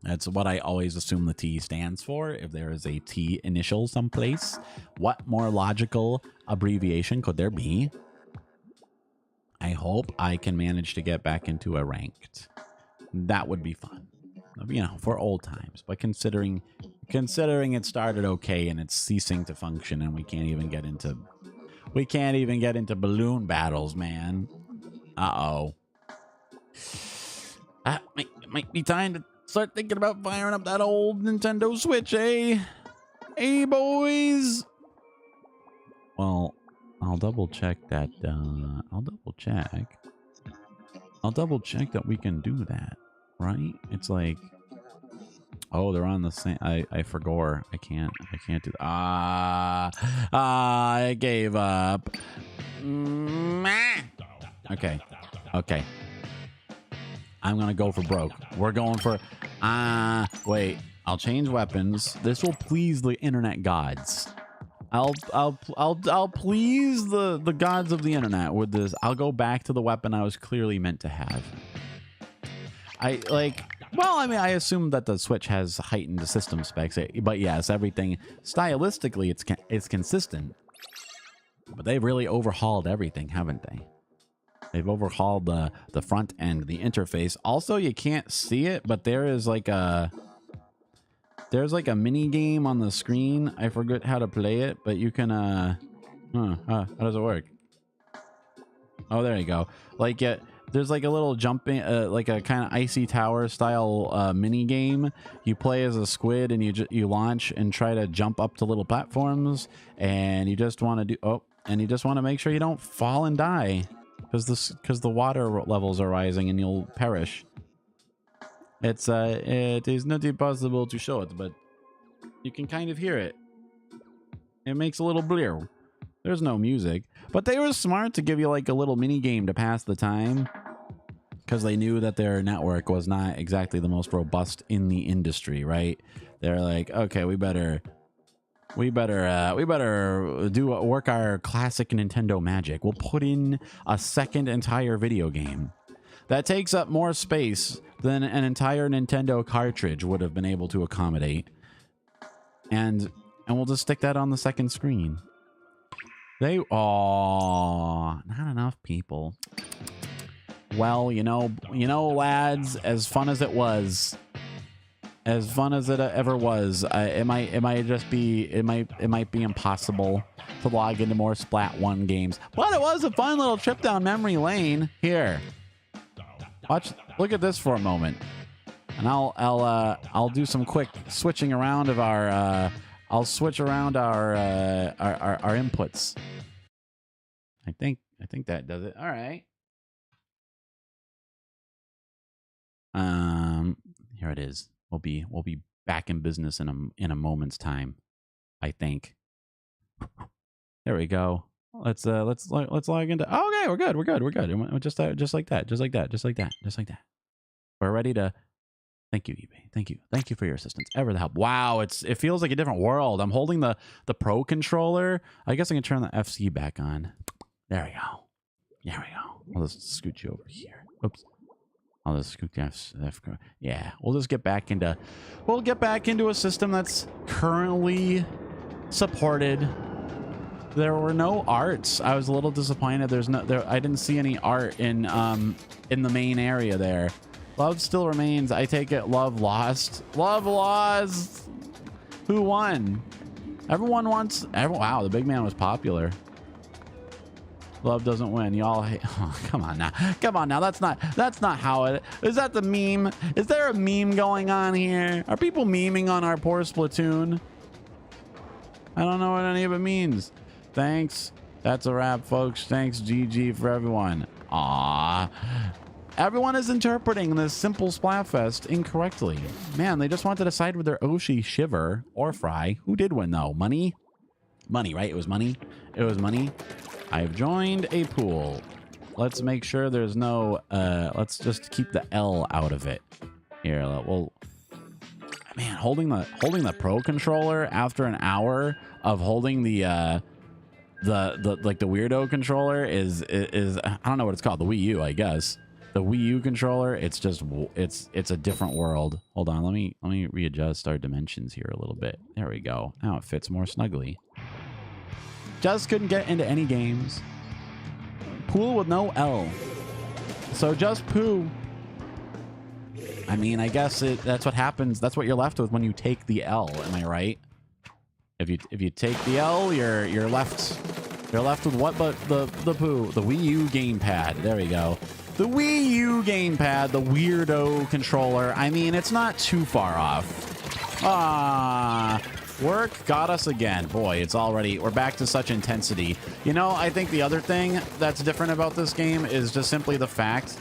That's what I always assume the T stands for. If there is a T initial someplace, what more logical abbreviation could there be? I hope I can manage to get back into a ranked. That would be fun, you know, for old times. But considering it started okay and it's ceasing to function, and we can't even get into balloon battles, man. Uh-oh. It might be time to start thinking about firing up that old Nintendo Switch, eh? Hey, boys. Well, I'll double check that. I'll double check that we can do that, right? It's like, oh, they're on the same. I forgot. I can't do that. I gave up. Okay. I'm gonna go for broke. We're going for. Wait. I'll change weapons. This will please the internet gods. I'll please the gods of the internet with this. I'll go back to the weapon I was clearly meant to have. Well, I mean, I assume that the Switch has heightened system specs, but yes, everything stylistically it's consistent. But they've really overhauled everything, haven't they? They've overhauled the front end, the interface. Also, you can't see it, but there's like a mini game on the screen. I forget how to play it, but you can how does it work? Oh, there you go. Like there's like a little jumping, like a kind of icy tower style mini game. You play as a squid, and you launch and try to jump up to little platforms, and you just want to make sure you don't fall and die, because the water levels are rising and you'll perish. It is not impossible to show it, but you can kind of hear it. It makes a little blur. There's no music, but they were smart to give you like a little mini game to pass the time, because they knew that their network was not exactly the most robust in the industry, right? They're like, okay, we better work our classic Nintendo magic. We'll put in a second entire video game that takes up more space than an entire Nintendo cartridge would have been able to accommodate, and we'll just stick that on the second screen. Not enough people. Well, you know, lads, as fun as it ever was, it might be impossible to log into more Splat 1 games. But it was a fun little trip down memory lane. Here, look at this for a moment, and I'll do some quick switching around of our. I'll switch around our inputs. I think that does it. All right. Here it is. We'll be back in business in a moment's time, I think. There we go. Let's log into. Okay, we're good. Just like that. We're ready to. Thank you, eBay. Thank you for your assistance. Ever the help. Wow, it feels like a different world. I'm holding the Pro controller. I guess I can turn the FC back on. There we go. I'll just scoot you over here. Oops. I'll just scoot the F. Yeah, we'll get back into a system that's currently supported. There were no arts. I was a little disappointed. I didn't see any art in the main area there. Love still remains. I take it love lost. Love lost. Who won? Everyone wants. Wow, the big man was popular. Love doesn't win. Y'all hate. Oh, come on now. That's not how it is. That the meme? Is there a meme going on here? Are people memeing on our poor Splatoon? I don't know what any of it means. Thanks. That's a wrap, folks. Thanks, GG for everyone. Aww. Everyone is interpreting this simple Splatfest incorrectly. Man, they just wanted to side with their Oshi, Shiver, or Fry. Who did win, though? Money? Money, right? It was money. I've joined a pool. Let's make sure there's no... let's just keep the L out of it. Here, well... Man, holding the Pro controller after an hour of holding the weirdo controller is I don't know what it's called. The Wii U, I guess. The Wii U controller, it's just it's a different world. Hold on, let me readjust our dimensions here a little bit. There we go. Now it fits more snugly. Just couldn't get into any games. Pool with no L. So just poo. I mean, I guess that's what happens. That's what you're left with when you take the L. Am I right? If you take the L, you're left with what but the poo. The Wii U gamepad. There we go. The Wii U gamepad, the weirdo controller. I mean, it's not too far off. Work got us again. Boy, we're back to such intensity. You know, I think the other thing that's different about this game is just simply the fact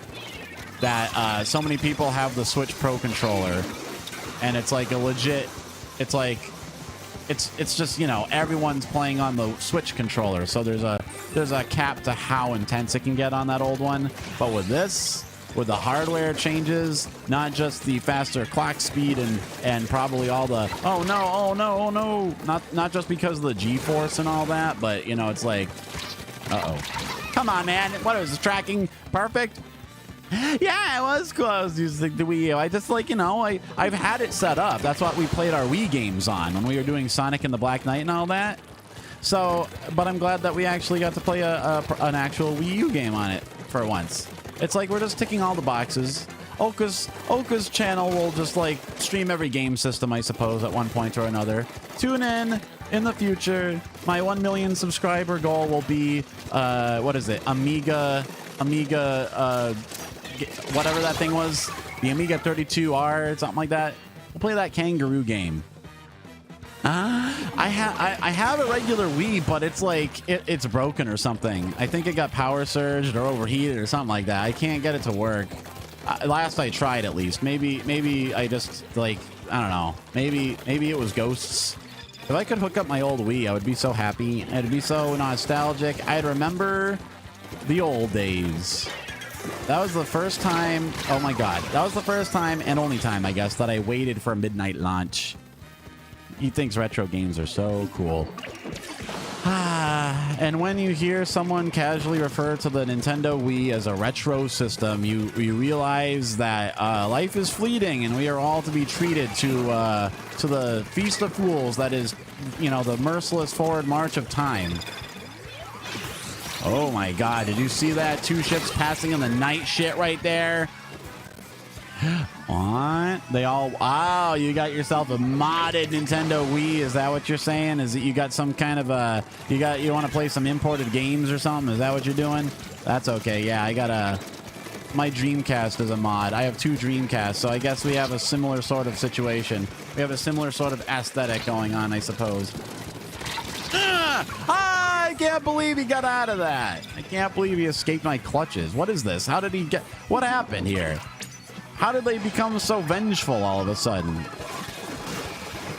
that so many people have the Switch Pro controller, and it's like a legit, it's like, it's just, you know, everyone's playing on the Switch controller, so there's a cap to how intense it can get on that old one. But with this, with the hardware changes, not just the faster clock speed and probably all the oh no, not just because of the G-force and all that, but you know, it's like, come on, man, what is this, tracking perfect? Yeah, it was close using the Wii U. I just, like, you know, I've had it set up. That's what we played our Wii games on when we were doing Sonic and the Black Knight and all that. So, but I'm glad that we actually got to play an actual Wii U game on it for once. It's like we're just ticking all the boxes. OkAs channel will just, like, stream every game system, I suppose, at one point or another. Tune in the future. My 1 million subscriber goal will be, what is it? Amiga, whatever that thing was, the Amiga 32R, something like that. We'll play that kangaroo game. I have a regular Wii, but it's like it's broken or something. I think it got power surged or overheated or something like that. I can't get it to work. Last I tried, at least. Maybe I just, like, I don't know. Maybe it was ghosts. If I could hook up my old Wii, I would be so happy. I'd be so nostalgic. I'd remember the old days. That was the first time. Oh my god, that was the first time and only time, I guess, that I waited for a midnight launch. He thinks retro games are so cool. And when you hear someone casually refer to the Nintendo Wii as a retro system, you realize that life is fleeting and we are all to be treated to the feast of fools that is, you know, the merciless forward march of time. Oh my god, did you see that? 2 ships passing in the night shit right there? What? They all... Wow, you got yourself a modded Nintendo Wii. Is that what you're saying? Is it you got some kind of a... You want to play some imported games or something? Is that what you're doing? That's okay. Yeah, I got a... My Dreamcast is a mod. I have 2 Dreamcasts, so I guess we have a similar sort of situation. We have a similar sort of aesthetic going on, I suppose. I can't believe he got out of that. I can't believe he escaped my clutches. What is this? How did he get... What happened here? How did they become so vengeful all of a sudden?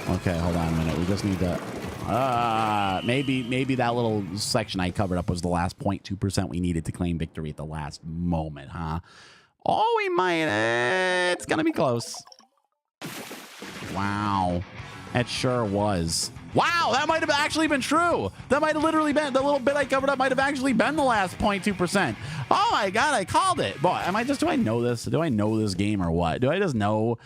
Okay, hold on a minute. We just need to... maybe that little section I covered up was the last 0.2% we needed to claim victory at the last moment, huh? Oh, we might... it's gonna be close. Wow. It sure was. Wow, that might have actually been true. That might have literally been, the little bit I covered up might have actually been the last 0.2%. Oh my god, I called it. Boy, do I know this? Do I know this game or what? Do I just know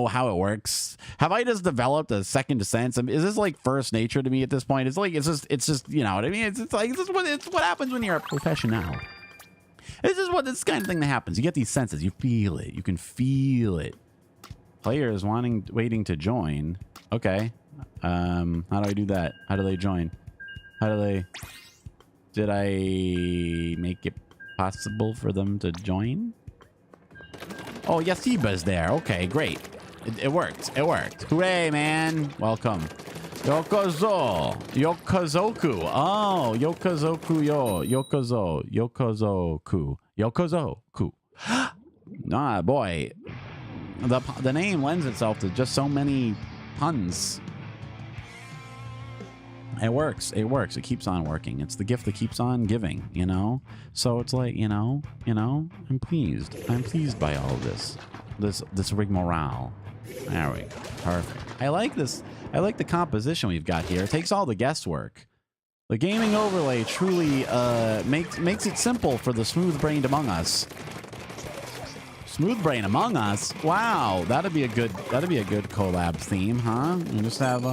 how it works? Have I just developed a second sense? I mean, is this like first nature to me at this point? It's like, it's just, you know what I mean? It's what happens when you're a professional. This is this kind of thing that happens. You get these senses, you feel it, you can feel it. Players waiting to join. Okay. How do I do that? How do they join? Did I make it possible for them to join? Oh, Yasiba's there. Okay, great. It worked. It worked. Hooray, man. Welcome. Yokozo. Yokozoku. Oh, Yokozoku yo. Yokozoku. Ah, boy. The name lends itself to just so many puns. It works. It works. It keeps on working. It's the gift that keeps on giving, you know? So it's like, you know, I'm pleased. I'm pleased by all of this rigmarole. There we go. Perfect. I like this. I like the composition we've got here. It takes all the guesswork. The gaming overlay truly makes it simple for the smooth-brained among us. Smooth Brain Among Us. Wow, that'd be a good collab theme, huh? We just have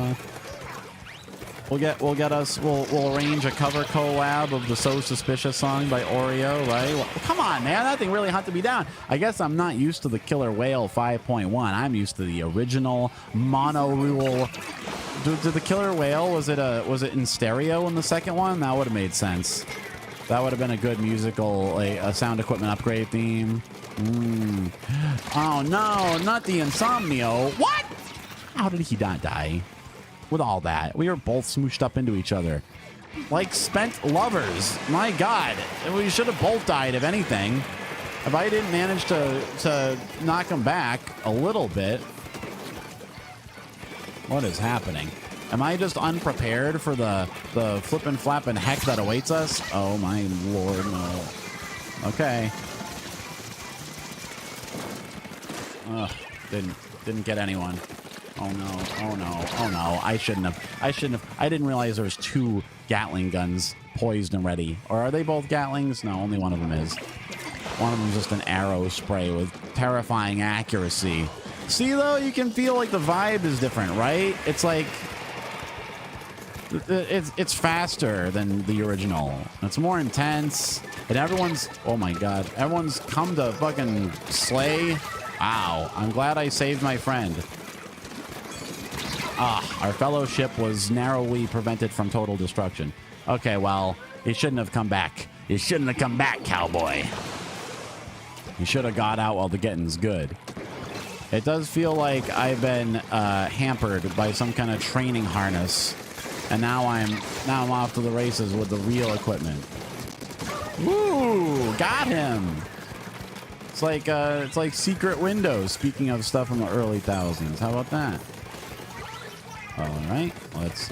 we'll arrange a cover collab of the So Suspicious song by Oreo, right? Well, come on, man, that thing really had to be down. I guess I'm not used to the Killer Whale 5.1. I'm used to the original mono rule. Did the Killer Whale, was it in stereo in the second one? That would have made sense. That would have been a good musical, like a sound equipment upgrade theme. Oh no, not the Insomnio. What? How did he not die? With all that, we were both smooshed up into each other like spent lovers. My God, we should have both died if anything. If I didn't manage to knock him back a little bit. What is happening? Am I just unprepared for the flippin' flappin' heck that awaits us? Oh my Lord, no. Okay. Ugh, didn't get anyone. Oh no, oh no, oh no. I shouldn't have. I didn't realize there was 2 Gatling guns poised and ready. Or are they both Gatlings? No, only one of them is. One of them is just an arrow spray with terrifying accuracy. See though, you can feel like the vibe is different, right? It's like it's faster than the original. It's more intense. And everyone's, oh my God, everyone's come to fucking slay. Wow, I'm glad I saved my friend. Ah, our fellowship was narrowly prevented from total destruction. Okay, well, he shouldn't have come back. You shouldn't have come back, cowboy. You should have got out while the getting's good. It does feel like I've been hampered by some kind of training harness, and now I'm off to the races with the real equipment. Woo! Got him. It's like Secret Windows. Speaking of stuff from the early thousands, how about that? All right, let's.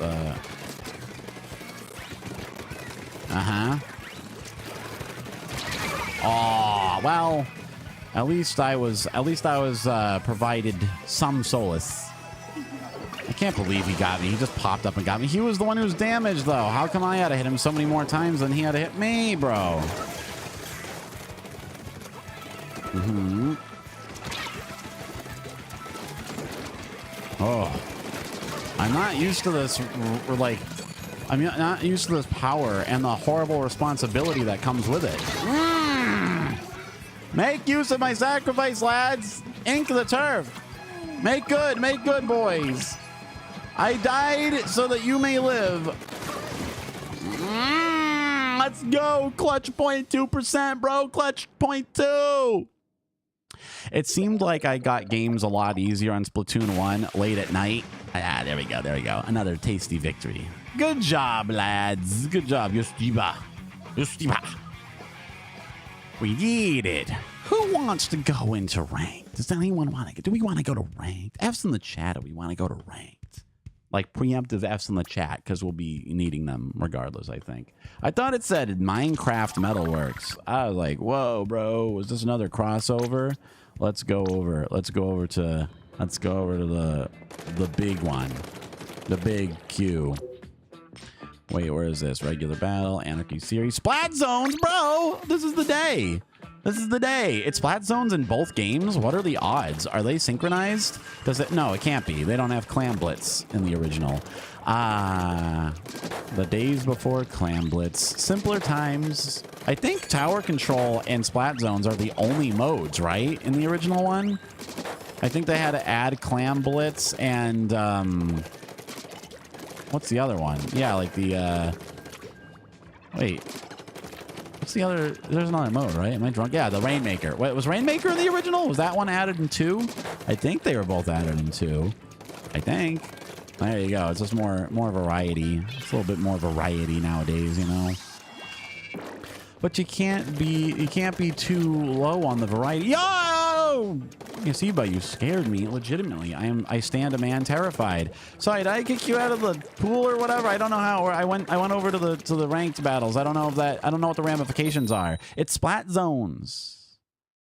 Oh well. At least I was provided some solace. I can't believe he got me. He just popped up and got me. He was the one who was damaged, though. How come I had to hit him so many more times than he had to hit me, bro? Oh. I'm not used to this, like, I'm not used to this power and the horrible responsibility that comes with it. Make use of my sacrifice, lads. Ink the turf. Make good, boys. I died so that you may live. Let's go. Clutch 0.2%, bro. Clutch 0.2. It seemed like I got games a lot easier on Splatoon 1 late at night. Ah, there we go. There we go. Another tasty victory. Good job, lads. Good job. Yustiba. We did it. Who wants to go into ranked? Does anyone want to? Do we want to go to ranked? F's in the chat. Or we want to go to ranked? Like preemptive F's in the chat because we'll be needing them regardless. I think. I thought it said Minecraft Metalworks. I was like, whoa, bro. Was this another crossover? Let's go over to the big one, the big Q. Wait, where is this? Regular battle, anarchy series, Splat Zones, bro. This is the day. This is the day. It's Splat Zones in both games. What are the odds? Are they synchronized? Does it? No, it can't be. They don't have Clam Blitz in the original. The days before Clam Blitz. Simpler times. I think Tower Control and Splat Zones are the only modes, right? In the original one? I think they had to add Clam Blitz and, what's the other one? Yeah, like the, wait. What's the other? There's another mode, right? Am I drunk? Yeah, the Rainmaker. Wait, was Rainmaker in the original? Was that one added in 2? I think they were both added in 2. I think. There you go. It's just more variety. It's a little bit more variety nowadays, you know. But you can't be too low on the variety. Yo! You see, but you scared me legitimately. I stand a man terrified. Sorry, did I kick you out of the pool or whatever? I don't know how. Or I went over to the ranked battles. I don't know what the ramifications are. It's Splat Zones.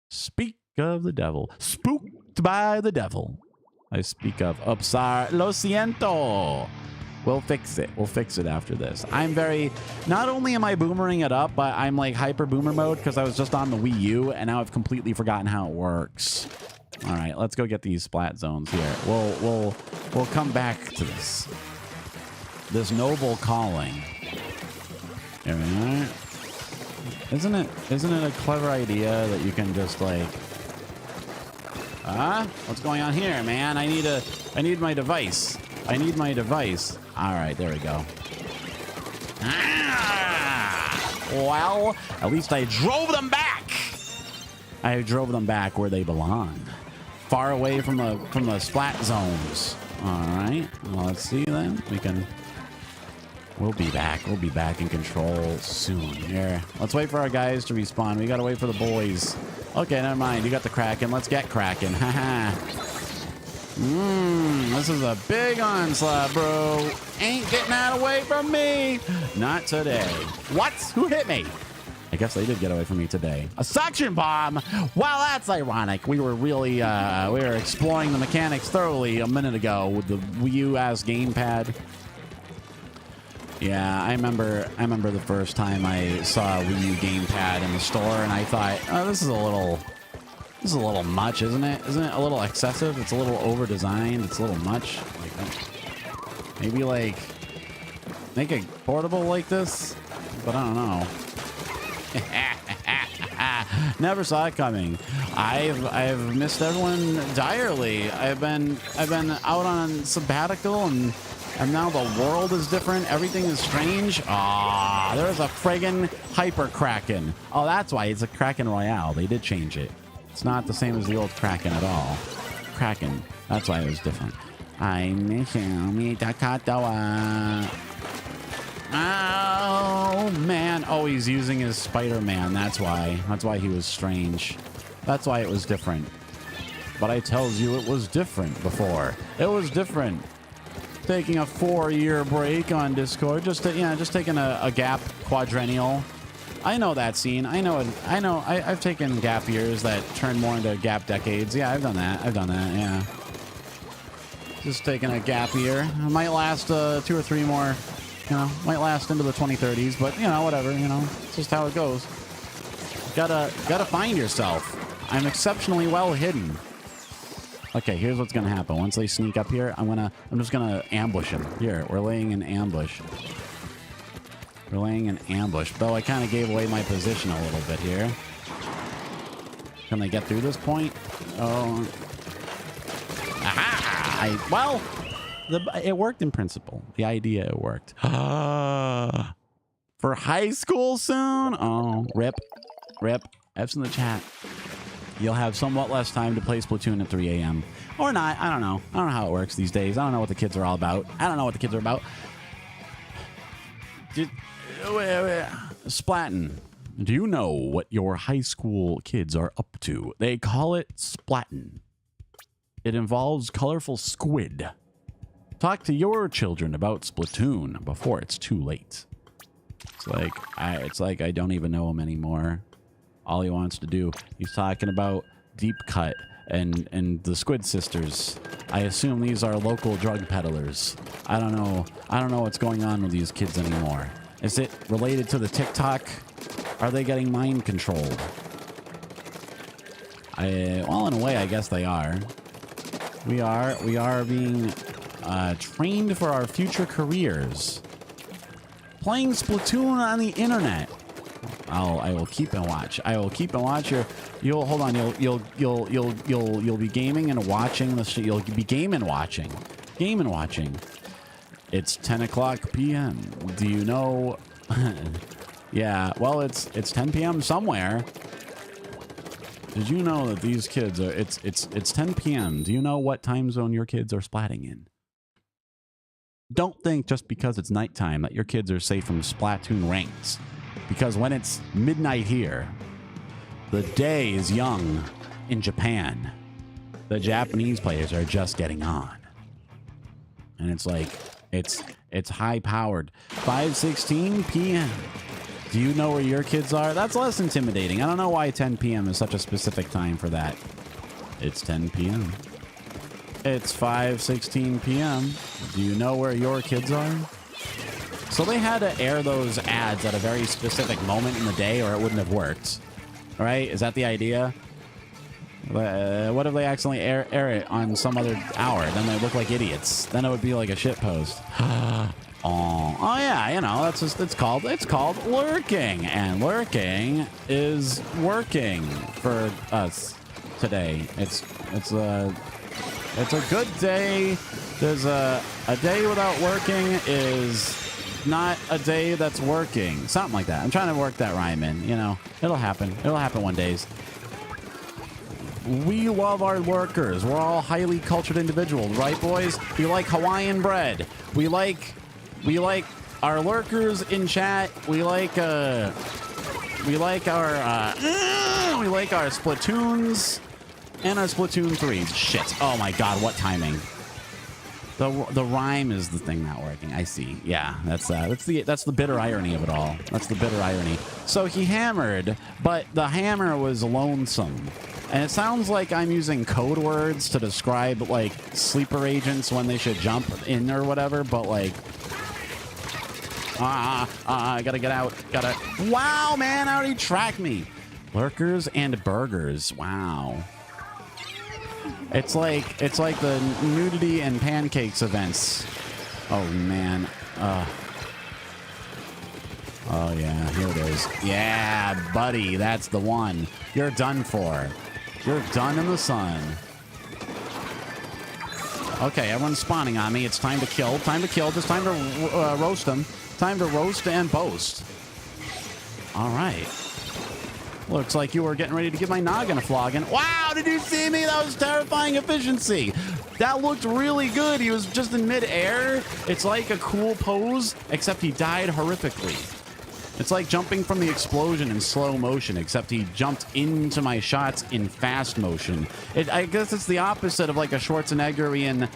Speak of the devil. Spooked by the devil. I speak of. Upsar. Lo siento. We'll fix it. We'll fix it after this. I'm very... Not only am I boomering it up, but I'm like hyper boomer mode because I was just on the Wii U and now I've completely forgotten how it works. All right, let's go get these splat zones here. We'll come back to this. This noble calling. There we are. Isn't it a clever idea that you can just like... What's going on here, man? I need my device. I need my device. All right, there we go. Well, at least I drove them back. I drove them back where they belong, far away from the splat zones. All right, well, let's see then. We'll be back. We'll be back in control soon. Here, let's wait for our guys to respawn. We gotta wait for the boys. Okay, never mind. You got the Kraken. Let's get Kraken. Haha. This is a big onslaught, bro. Ain't getting that away from me. Not today. What? Who hit me? I guess they did get away from me today. A suction bomb. Well, that's ironic. We were really, we were exploring the mechanics thoroughly a minute ago with the Wii U ass gamepad. Yeah, I remember the first time I saw a Wii U gamepad in the store, and I thought, oh, this is a little much, isn't it? Isn't it a little excessive? It's a little over-designed. It's a little much. Like, maybe like make it portable like this, but I don't know. Never saw it coming. I've missed everyone direly. I've been out on sabbatical and now the world is different. Everything is strange. Ah, there's a friggin' hyper Kraken. Oh, that's why it's a Kraken Royale. They did change it. It's not the same as the old Kraken at all. Kraken. That's why it was different. I miss you, Mitakatawa. Oh, man. Oh, he's using his Spider-Man. That's why. That's why he was strange. That's why it was different. But I tells you it was different before. It was different. Taking a 4-year break on Discord. Just taking a gap quadrennial. I know that scene. I know it. I've taken gap years that turn more into gap decades. Yeah, I've done that. Yeah. Just taking a gap year. It might last 2 or 3 more. You know, might last into the 2030s, but you know, whatever. You know, it's just how it goes. Gotta find yourself. I'm exceptionally well hidden. Okay, here's what's gonna happen. Once they sneak up here, I'm just gonna ambush them. Here, we're laying an ambush. We're laying an ambush. Though I kind of gave away my position a little bit here. Can they get through this point? Oh. Aha! Well, it worked in principle. The idea, it worked. For high school soon? Oh, rip. F's in the chat. You'll have somewhat less time to play Splatoon at 3 a.m. Or not. I don't know. I don't know how it works these days. I don't know what the kids are all about. Splatin. Do you know what your high school kids are up to? They call it Splatin. It involves colorful squid. Talk to your children about Splatoon before it's too late. It's like I don't even know him anymore. All he wants to do, he's talking about Deep Cut and the Squid Sisters. I assume these are local drug peddlers. I don't know what's going on with these kids anymore. Is it related to the TikTok? Are they getting mind controlled? Well, in a way, I guess they are. We are being trained for our future careers. Playing Splatoon on the internet. I will keep and watch. I will keep and watch. You'll hold on. You'll be gaming and watching the. You'll be game and watching. It's 10 o'clock p.m. Do you know? Yeah. Well, it's 10 p.m. somewhere. Did you know that these kids are? It's 10 p.m. Do you know what time zone your kids are splatting in? Don't think just because it's nighttime that your kids are safe from Splatoon ranks. Because when it's midnight here, the day is young in Japan. The Japanese players are just getting on. And it's like, it's high powered. 5:16 p.m. Do you know where your kids are? That's less intimidating. I don't know why 10 p.m. is such a specific time for that. It's 10 p.m. It's 5:16 p.m. Do you know where your kids are? So they had to air those ads at a very specific moment in the day or it wouldn't have worked. Right? Is that the idea? What if they accidentally air it on some other hour? Then they look like idiots. Then it would be like a shit post. Oh yeah, you know, that's just it's called lurking, and lurking is working for us today. It's a good day. There's a day without working is not a day that's working. Something like that. I'm trying to work that rhyme in, you know. It'll happen. It'll happen one days. We love our lurkers. We're all highly cultured individuals, right, boys? We like Hawaiian bread. We like our lurkers in chat. We like our Splatoons and our Splatoon 3s. Shit. Oh my god, what timing. The rhyme is the thing not working. I see. Yeah, that's the bitter irony of it all. That's the bitter irony. So he hammered, but the hammer was lonesome. And it sounds like I'm using code words to describe like sleeper agents when they should jump in or whatever, but like I gotta get out. Wow, man, how did he track me? Lurkers and burgers. Wow. It's like the nudity and pancakes events. Oh man. Oh yeah, here it is. Yeah, buddy, that's the one. You're done for. You're done in the sun. Okay, everyone's spawning on me. It's time to kill. Time to kill. Just time to roast them. Time to roast and boast. All right. Looks like you were getting ready to give my noggin a flogging. Wow, did you see me? That was terrifying efficiency. That looked really good. He was just in midair. It's like a cool pose, except he died horrifically. It's like jumping from the explosion in slow motion, except he jumped into my shots in fast motion. I guess it's the opposite of like a Schwarzeneggerian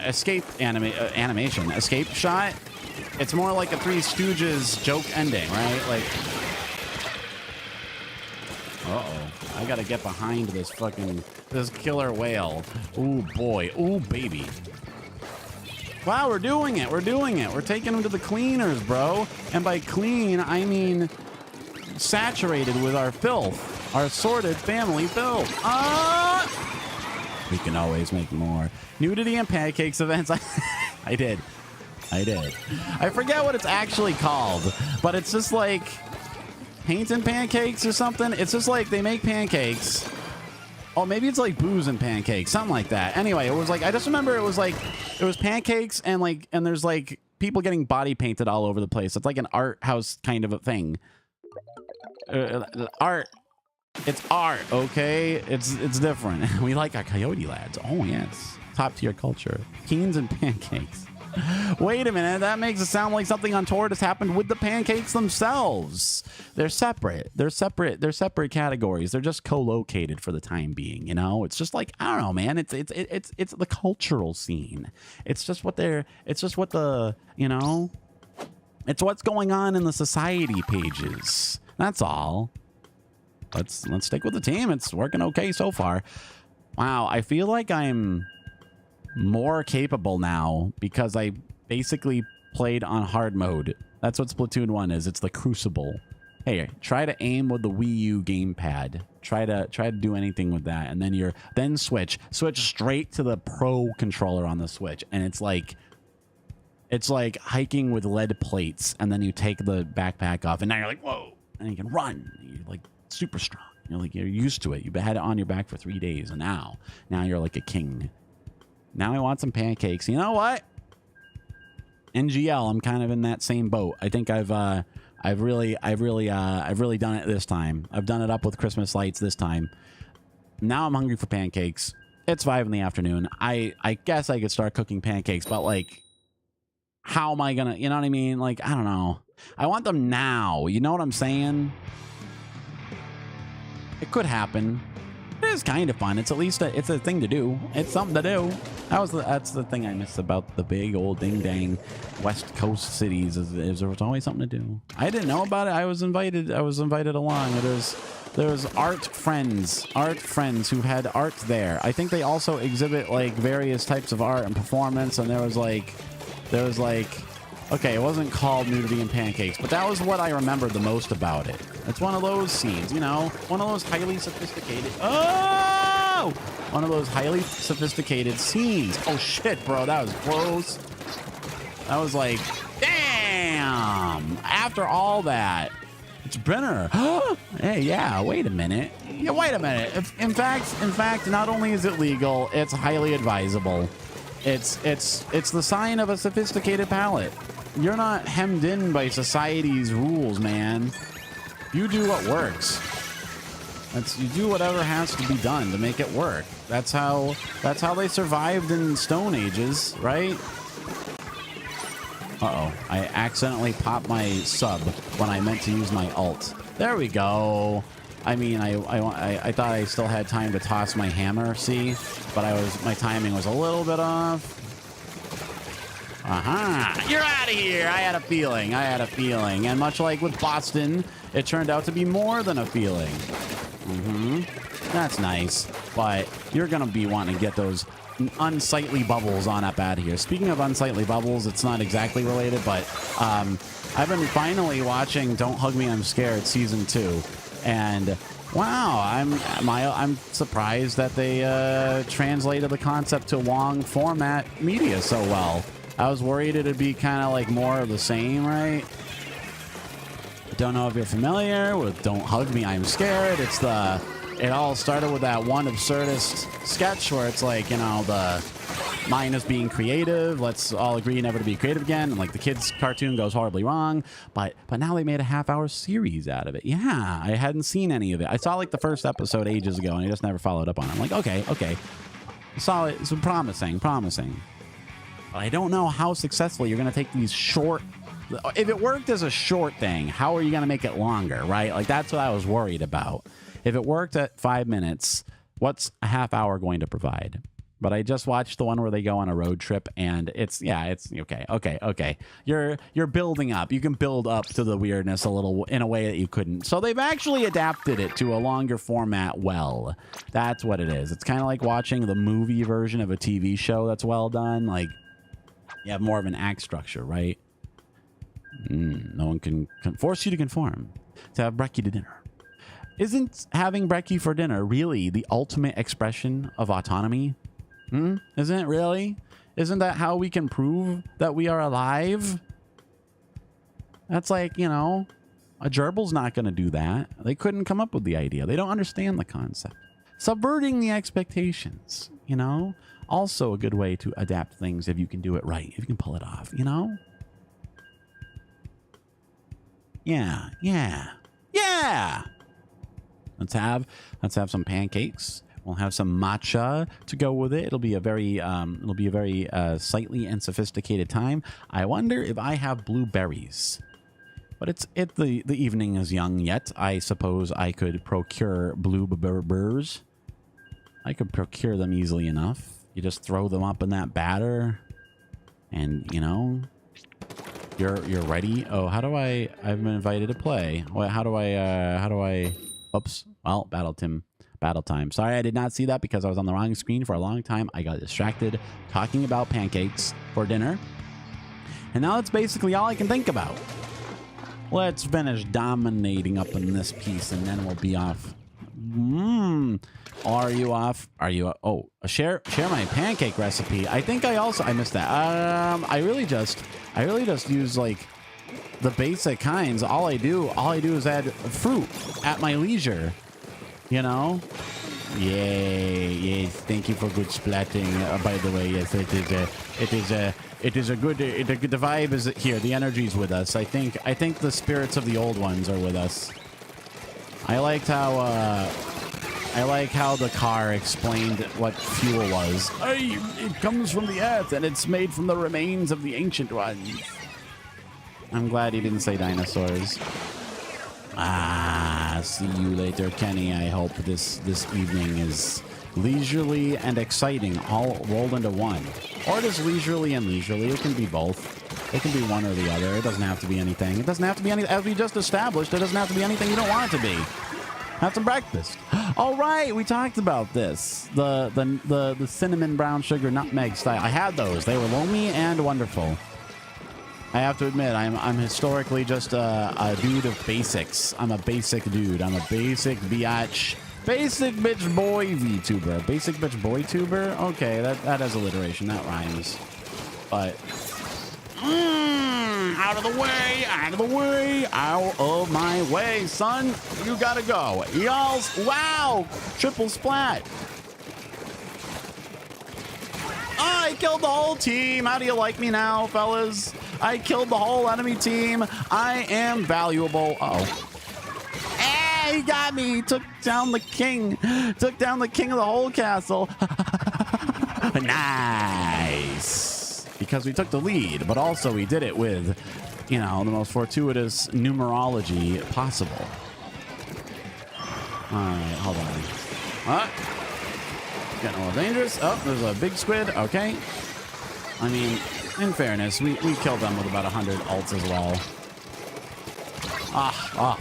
escape animation. Escape shot. It's more like a Three Stooges joke ending, right? Like, uh-oh. I gotta get behind this killer whale. Ooh, boy. Ooh, baby. Wow, we're doing it. We're doing it. We're taking them to the cleaners, bro. And by clean, I mean saturated with our filth. Our assorted family filth. We can always make more. Nudity and pancakes events. I did. I forget what it's actually called, but it's just like paint and pancakes or something. It's just like they make pancakes. Oh, maybe it's like booze and pancakes, something like that. Anyway, it was like, I just remember it was pancakes and there's like people getting body painted all over the place. It's like an art house kind of a thing. Art. It's art, okay? It's different. We like our coyote lads. Oh, yes. Top tier culture. Keens and pancakes. Wait a minute, that makes it sound like something untoward has happened with the pancakes themselves. They're separate. They're separate categories. They're just co-located for the time being, you know? It's just like, I don't know, man. It's the cultural scene. It's just what the, you know, it's what's going on in the society pages. That's all. Let's stick with the team. It's working okay so far. Wow, I feel like I'm more capable now because I basically played on hard mode. That's what Splatoon 1 is. It's the Crucible. Hey, try to aim with the Wii U gamepad. Try to do anything with that, and then switch straight to the Pro controller on the Switch, and it's like hiking with lead plates, and then you take the backpack off, and now you're like, whoa, and you can run. You're like super strong. You're used to it. You've had it on your back for 3 days, and now you're like a king. Now I want some pancakes. You know what? NGL, I'm kind of in that same boat. I think I've really done it this time. I've done it up with Christmas lights this time. Now I'm hungry for pancakes. It's 5 in the afternoon. I guess I could start cooking pancakes, but like, how am I gonna, you know what I mean? Like, I don't know. I want them now. You know what I'm saying? It could happen. It is kind of fun. It's at least it's a thing to do. It's something to do. That's the thing I miss about the big old ding dang West Coast cities is there was always something to do. I didn't know about it. I was invited along. There was art friends who had art there. I think they also exhibit like various types of art and performance, and there was like okay, it wasn't called Nudity and Pancakes, but that was what I remembered the most about it. It's one of those scenes, you know, one of those highly sophisticated, one of those highly sophisticated scenes. Oh shit, bro, that was close. That was like, damn, after all that, it's Brenner. Hey, yeah, wait a minute. Yeah, wait a minute. In fact, not only is it legal, it's highly advisable. It's the sign of a sophisticated palate. You're not hemmed in by society's rules, man. You do what works. You do whatever has to be done to make it work. That's how they survived in Stone Ages, right? Uh-oh, I accidentally popped my sub when I meant to use my alt. There we go. I mean, I thought I still had time to toss my hammer, see? But my timing was a little bit off. You're out of here. I had a feeling. And much like with Boston, it turned out to be more than a feeling. That's nice. But you're going to be wanting to get those unsightly bubbles on up out of here. Speaking of unsightly bubbles, it's not exactly related, but I've been finally watching Don't Hug Me, I'm Scared season 2. And wow, I'm surprised that they translated the concept to long format media so well. I was worried it'd be kind of like more of the same, right? Don't know if you're familiar with Don't Hug Me, I'm Scared. It all started with that one absurdist sketch where it's like, you know, the mind is being creative. Let's all agree never to be creative again. And like the kids' cartoon goes horribly wrong. But now they made a half-hour series out of it. Yeah, I hadn't seen any of it. I saw like the first episode ages ago and I just never followed up on it. I'm like, okay. Solid. It's promising. But I don't know how successfully you're going to take these short... If it worked as a short thing, how are you going to make it longer, right? Like, that's what I was worried about. If it worked at 5 minutes, what's a half hour going to provide? But I just watched the one where they go on a road trip, and it's okay. You're building up. You can build up to the weirdness a little in a way that you couldn't. So they've actually adapted it to a longer format well. That's what it is. It's kind of like watching the movie version of a TV show that's well done. Like, you have more of an act structure, right? No one can force you to conform to have brekkie to dinner. Isn't having brekkie for dinner really the ultimate expression of autonomy? Isn't it really? Isn't that how we can prove that we are alive? That's like, you know, a gerbil's not going to do that. They couldn't come up with the idea. They don't understand the concept. Subverting the expectations, you know? Also a good way to adapt things if you can do it right, if you can pull it off, you know? Yeah. Let's have some pancakes. We'll have some matcha to go with it. It'll be a very sightly and sophisticated time. I wonder if I have blueberries. But the evening is young yet. I suppose I could procure blueberries. I could procure them easily enough. You just throw them up in that batter, and you know, you're ready. Oh, I've been invited to play. What? How do I? Oops. Well, battle time. Sorry, I did not see that because I was on the wrong screen for a long time. I got distracted talking about pancakes for dinner, and now that's basically all I can think about. Let's finish dominating up in this piece, and then we'll be off. Are you off? Oh, share my pancake recipe. I think I missed that. I really just use like the basic kinds. All I do is add fruit at my leisure, you know? Yes. Thank you for good splatting. By the way, yes, it is a good, the vibe is here. The energy's with us. I think the spirits of the old ones are with us. I like how the car explained what fuel was. It comes from the earth and it's made from the remains of the ancient ones. I'm glad he didn't say dinosaurs. See you later, Kenny. I hope this evening is leisurely and exciting, all rolled into one. Or it is leisurely and leisurely. It can be both. It can be one or the other. It doesn't have to be anything. It doesn't have to be anything. As we just established, it doesn't have to be anything you don't want it to be. Have some breakfast. All right, we talked about this. The cinnamon brown sugar nutmeg style. I had those. They were loamy and wonderful. I have to admit, I'm historically just a dude of basics. I'm a basic dude. I'm a basic biatch. Basic bitch boy VTuber. Basic bitch boy tuber? Okay, that has alliteration. That rhymes. But out of the way, out of the way, out of my way, son. You gotta go. Y'all's, wow, triple splat. I killed the whole team. How do you like me now, fellas? I killed the whole enemy team. I am valuable. Uh-oh. Hey, he got me. He took down the king. Took down the king of the whole castle. Nice. Because we took the lead, but also we did it with, you know, the most fortuitous numerology possible. All right, hold on. Getting a little dangerous. Oh, there's a big squid. Okay. I mean, in fairness, we killed them with about 100 ults as well.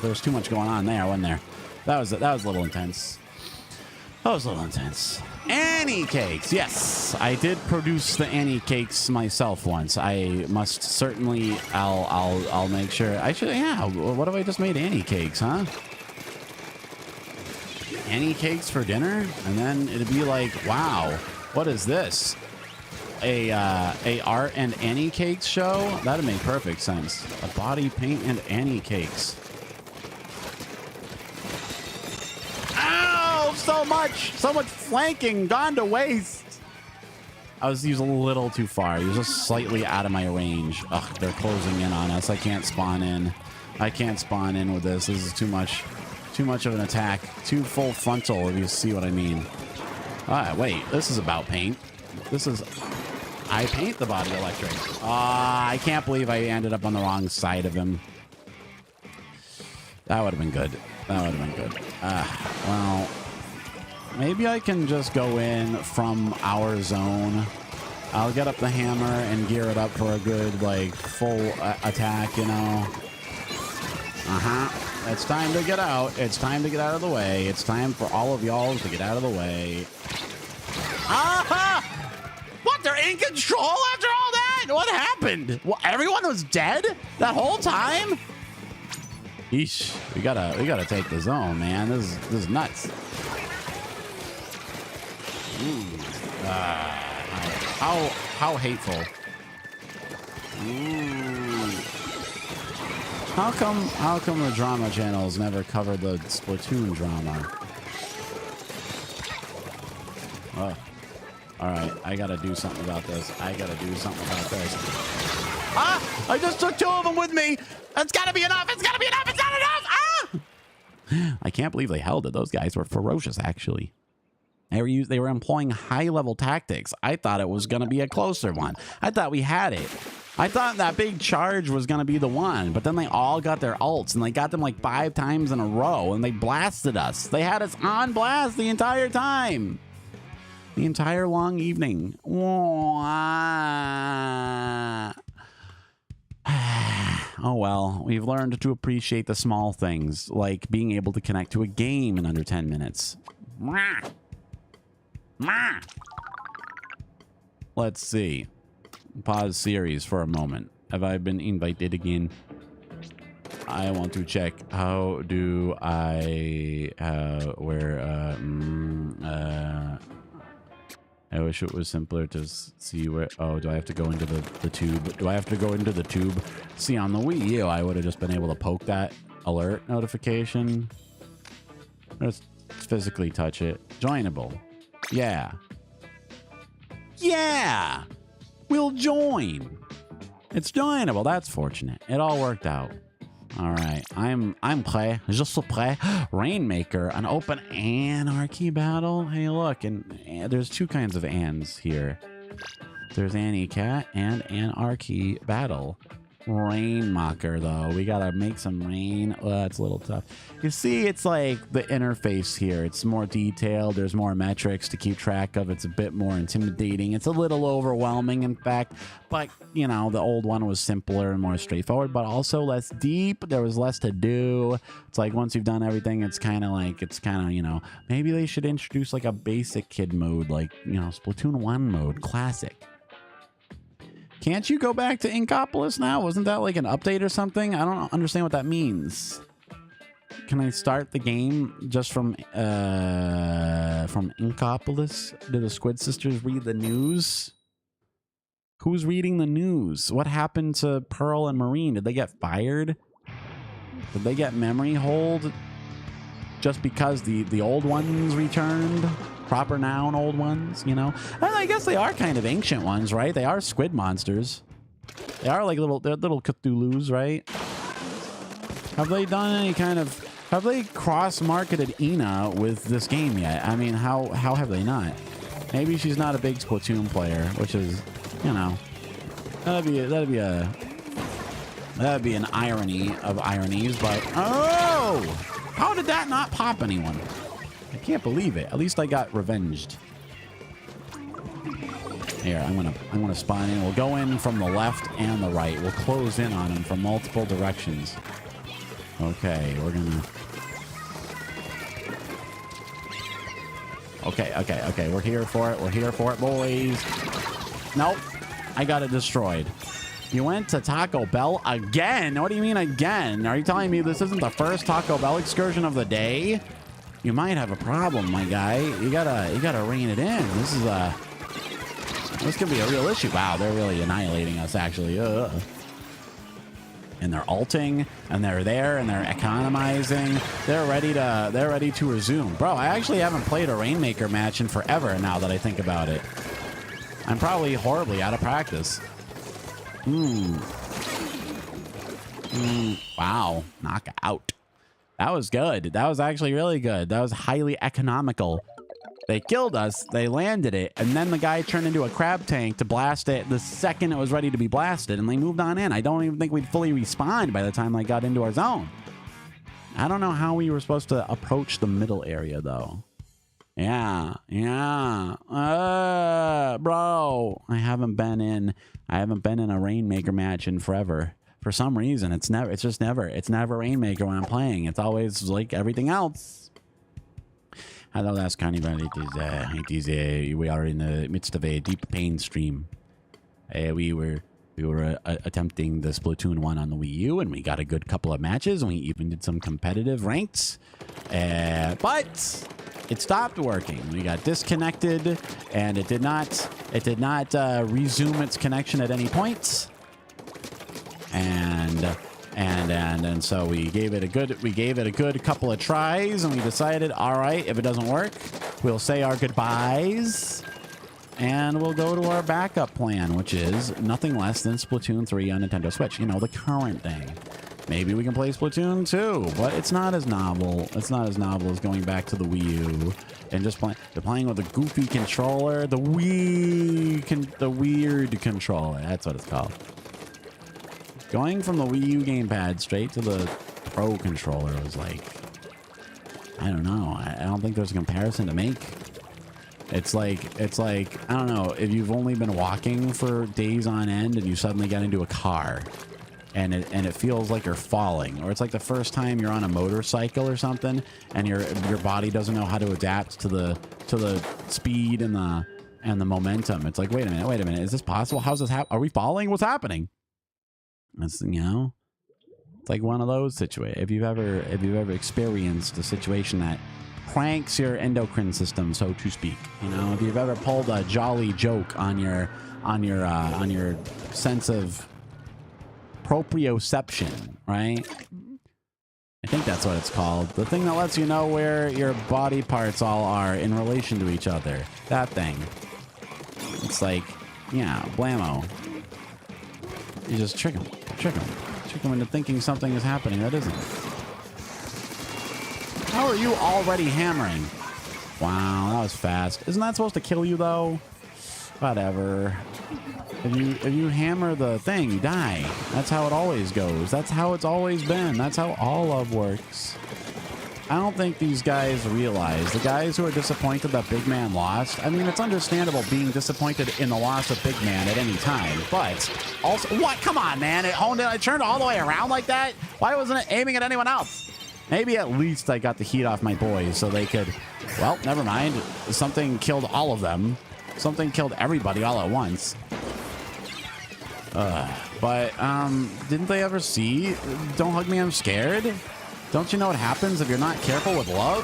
There was too much going on there, wasn't there? That was a little intense. That was a little intense. Annie cakes. Yes, I did produce the Annie cakes myself once. I must certainly. I'll make sure. I should. Yeah. What if I just made Annie cakes, huh? Annie cakes for dinner, and then it'd be like, wow, what is this? A art and Annie cakes show? That'd make perfect sense. A body paint and Annie cakes. Ow! So much flanking gone to waste. I was using a little too far. He was just slightly out of my range. Ugh, they're closing in on us. I can't spawn in. I can't spawn in with this. This is too much. Too much of an attack. Too full frontal, if you see what I mean. Wait. This is about paint. This is... I paint the body electric. I can't believe I ended up on the wrong side of him. That would have been good. That would have been good. Well... Maybe I can just go in from our zone. I'll get up the hammer and gear it up for a good, like, full attack, you know? It's time to get out. It's time to get out of the way. It's time for all of y'all to get out of the way. What? They're in control after all that? What happened? Well, everyone was dead that whole time? Yeesh. We gotta take the zone, man. This is nuts. How hateful. How come the drama channels never cover the Splatoon drama? Oh. Alright, I gotta do something about this. I just took 2 of them with me! That's gotta be enough! It's gotta be enough! It's not enough! I can't believe they held it. Those guys were ferocious, actually. They were employing high-level tactics. I thought it was gonna be a closer one. I thought we had it. I thought that big charge was going to be the one, but then they all got their ults, and they got them like 5 times in a row, and they blasted us. They had us on blast the entire time. The entire long evening. Oh, well, we've learned to appreciate the small things, like being able to connect to a game in under 10 minutes. Let's see. Pause series for a moment. Have I been invited again? I want to check. How do I I wish it was simpler to see where. Oh, do I have to go into the tube? Do I have to go into the tube? See, on the Wii U, I would have just been able to poke that alert notification. Just physically touch it. Joinable. Yeah. Yeah. We'll join. It's joinable. That's fortunate. It all worked out. All right. I'm prêt. Je suis prêt. Rainmaker, an open anarchy battle. Hey, look, and there's 2 kinds of ands here. There's Annie Cat and Anarchy battle. rain mocker, though. We gotta make some rain. Oh, that's a little tough. You see, it's like the interface here. It's more detailed. There's more metrics to keep track of. It's a bit more intimidating. It's a little overwhelming, in fact. But, you know, the old one was simpler and more straightforward, but also less deep. There was less to do. It's like once you've done everything, it's kind of, you know, maybe they should introduce like a basic kid mode, like, you know, Splatoon 1 mode, classic. Can't you go back to Inkopolis now? Wasn't that like an update or something? I don't understand what that means. Can I start the game just from Inkopolis? Did the Squid Sisters read the news? Who's reading the news? What happened to Pearl and Marine? Did they get fired? Did they get memory hold just because the old ones returned? Proper noun old ones, you know? And I guess they are kind of ancient ones, right? They are squid monsters. They are like they're little Cthulhus, right? Have they done any kind of... Have they cross-marketed Ina with this game yet? I mean, how have they not? Maybe she's not a big Splatoon player, which is, you know... That'd be an irony of ironies, but... Oh! How did that not pop anyone? I can't believe it. At least I got revenged. Here, I'm gonna spawn in. We'll go in from the left and the right. We'll close in on him from multiple directions. Okay, we're gonna... Okay. We're here for it. We're here for it, boys. Nope. I got it destroyed. You went to Taco Bell again? What do you mean again? Are you telling me this isn't the first Taco Bell excursion of the day? You might have a problem, my guy. You gotta rein it in. This could be a real issue. Wow, they're really annihilating us, actually. And they're ulting, and they're there, and they're economizing. They're ready to resume. Bro, I actually haven't played a Rainmaker match in forever now that I think about it. I'm probably horribly out of practice. Wow, knockout. That was good. That was actually really good. That was highly economical. They killed us, they landed it, and then the guy turned into a crab tank to blast it the second it was ready to be blasted, and they moved on in. I don't even think we'd fully respawned by the time they got into our zone. I don't know how we were supposed to approach the middle area, though. Yeah. Bro, I haven't been in a Rainmaker match in forever. For some reason, it's never Rainmaker when I'm playing. It's always like everything else. Hello, that's Carnival. We are in the midst of a deep pain stream. We were attempting the Splatoon 1 on the Wii U, and we got a good couple of matches, and we even did some competitive ranks. But it stopped working. We got disconnected, and it did not resume its connection at any point. And so we gave it a good couple of tries, and we decided, all right, if it doesn't work, we'll say our goodbyes, and we'll go to our backup plan, which is nothing less than Splatoon 3 on Nintendo Switch. You know, the current thing. Maybe we can play Splatoon 2, but it's not as novel. It's not as novel as going back to the Wii U and just playing with a goofy controller, the weird controller. That's what it's called. Going from the Wii U gamepad straight to the Pro controller was like, I don't know. I don't think there's a comparison to make. It's like, I don't know, if you've only been walking for days on end and you suddenly get into a car and it feels like you're falling, or it's like the first time you're on a motorcycle or something and your body doesn't know how to adapt to the speed and the momentum. It's like, wait a minute, is this possible? How's this happen? Are we falling? What's happening? It's, you know, it's like one of those situations. If you've ever experienced a situation that pranks your endocrine system, so to speak, you know, if you've ever pulled a jolly joke on your sense of proprioception, right? I think that's what it's called. The thing that lets you know where your body parts all are in relation to each other. That thing. It's like, yeah, blammo. You just trick them into thinking something is happening that isn't. How are you already hammering? Wow, that was fast. Isn't that supposed to kill you, though? Whatever. If you hammer the thing, you die. That's how it always goes. That's how it's always been. That's how all love works. I don't think these guys realize, the guys who are disappointed that Big Man lost, I mean, it's understandable being disappointed in the loss of Big Man at any time, but also, what? Come on, man. It turned all the way around like that? Why wasn't it aiming at anyone else? Maybe at least I got the heat off my boys so they could, well, never mind. Something killed all of them. Something killed everybody all at once. But didn't they ever see? Don't hug me, I'm scared. Don't you know what happens if you're not careful with love?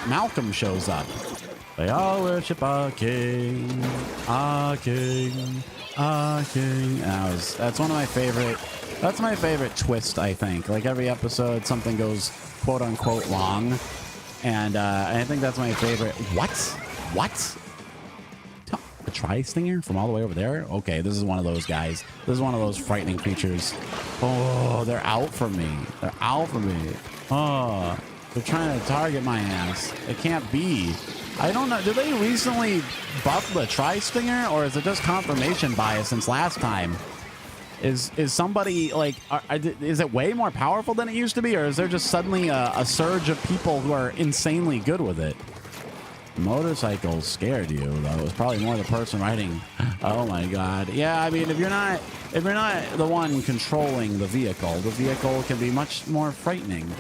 Malcolm shows up. They all worship our king, our king, our king. That's one of my favorite. That's my favorite twist, I think. Like every episode, something goes quote unquote wrong, and I think that's my favorite. What? A tri-stinger from all the way over there? Okay, this is one of those guys. This is one of those frightening creatures. Oh, they're out for me. They're out for me. Oh, they're trying to target my ass. It can't be. I don't know. Did they recently buff the tri-stinger, or is it just confirmation bias since last time? Is somebody like, is it way more powerful than it used to be, or is there just suddenly a surge of people who are insanely good with it? Motorcycles scared you, though. It was probably more the person riding. Oh my god. Yeah, I mean, if you're not the one controlling the vehicle can be much more frightening.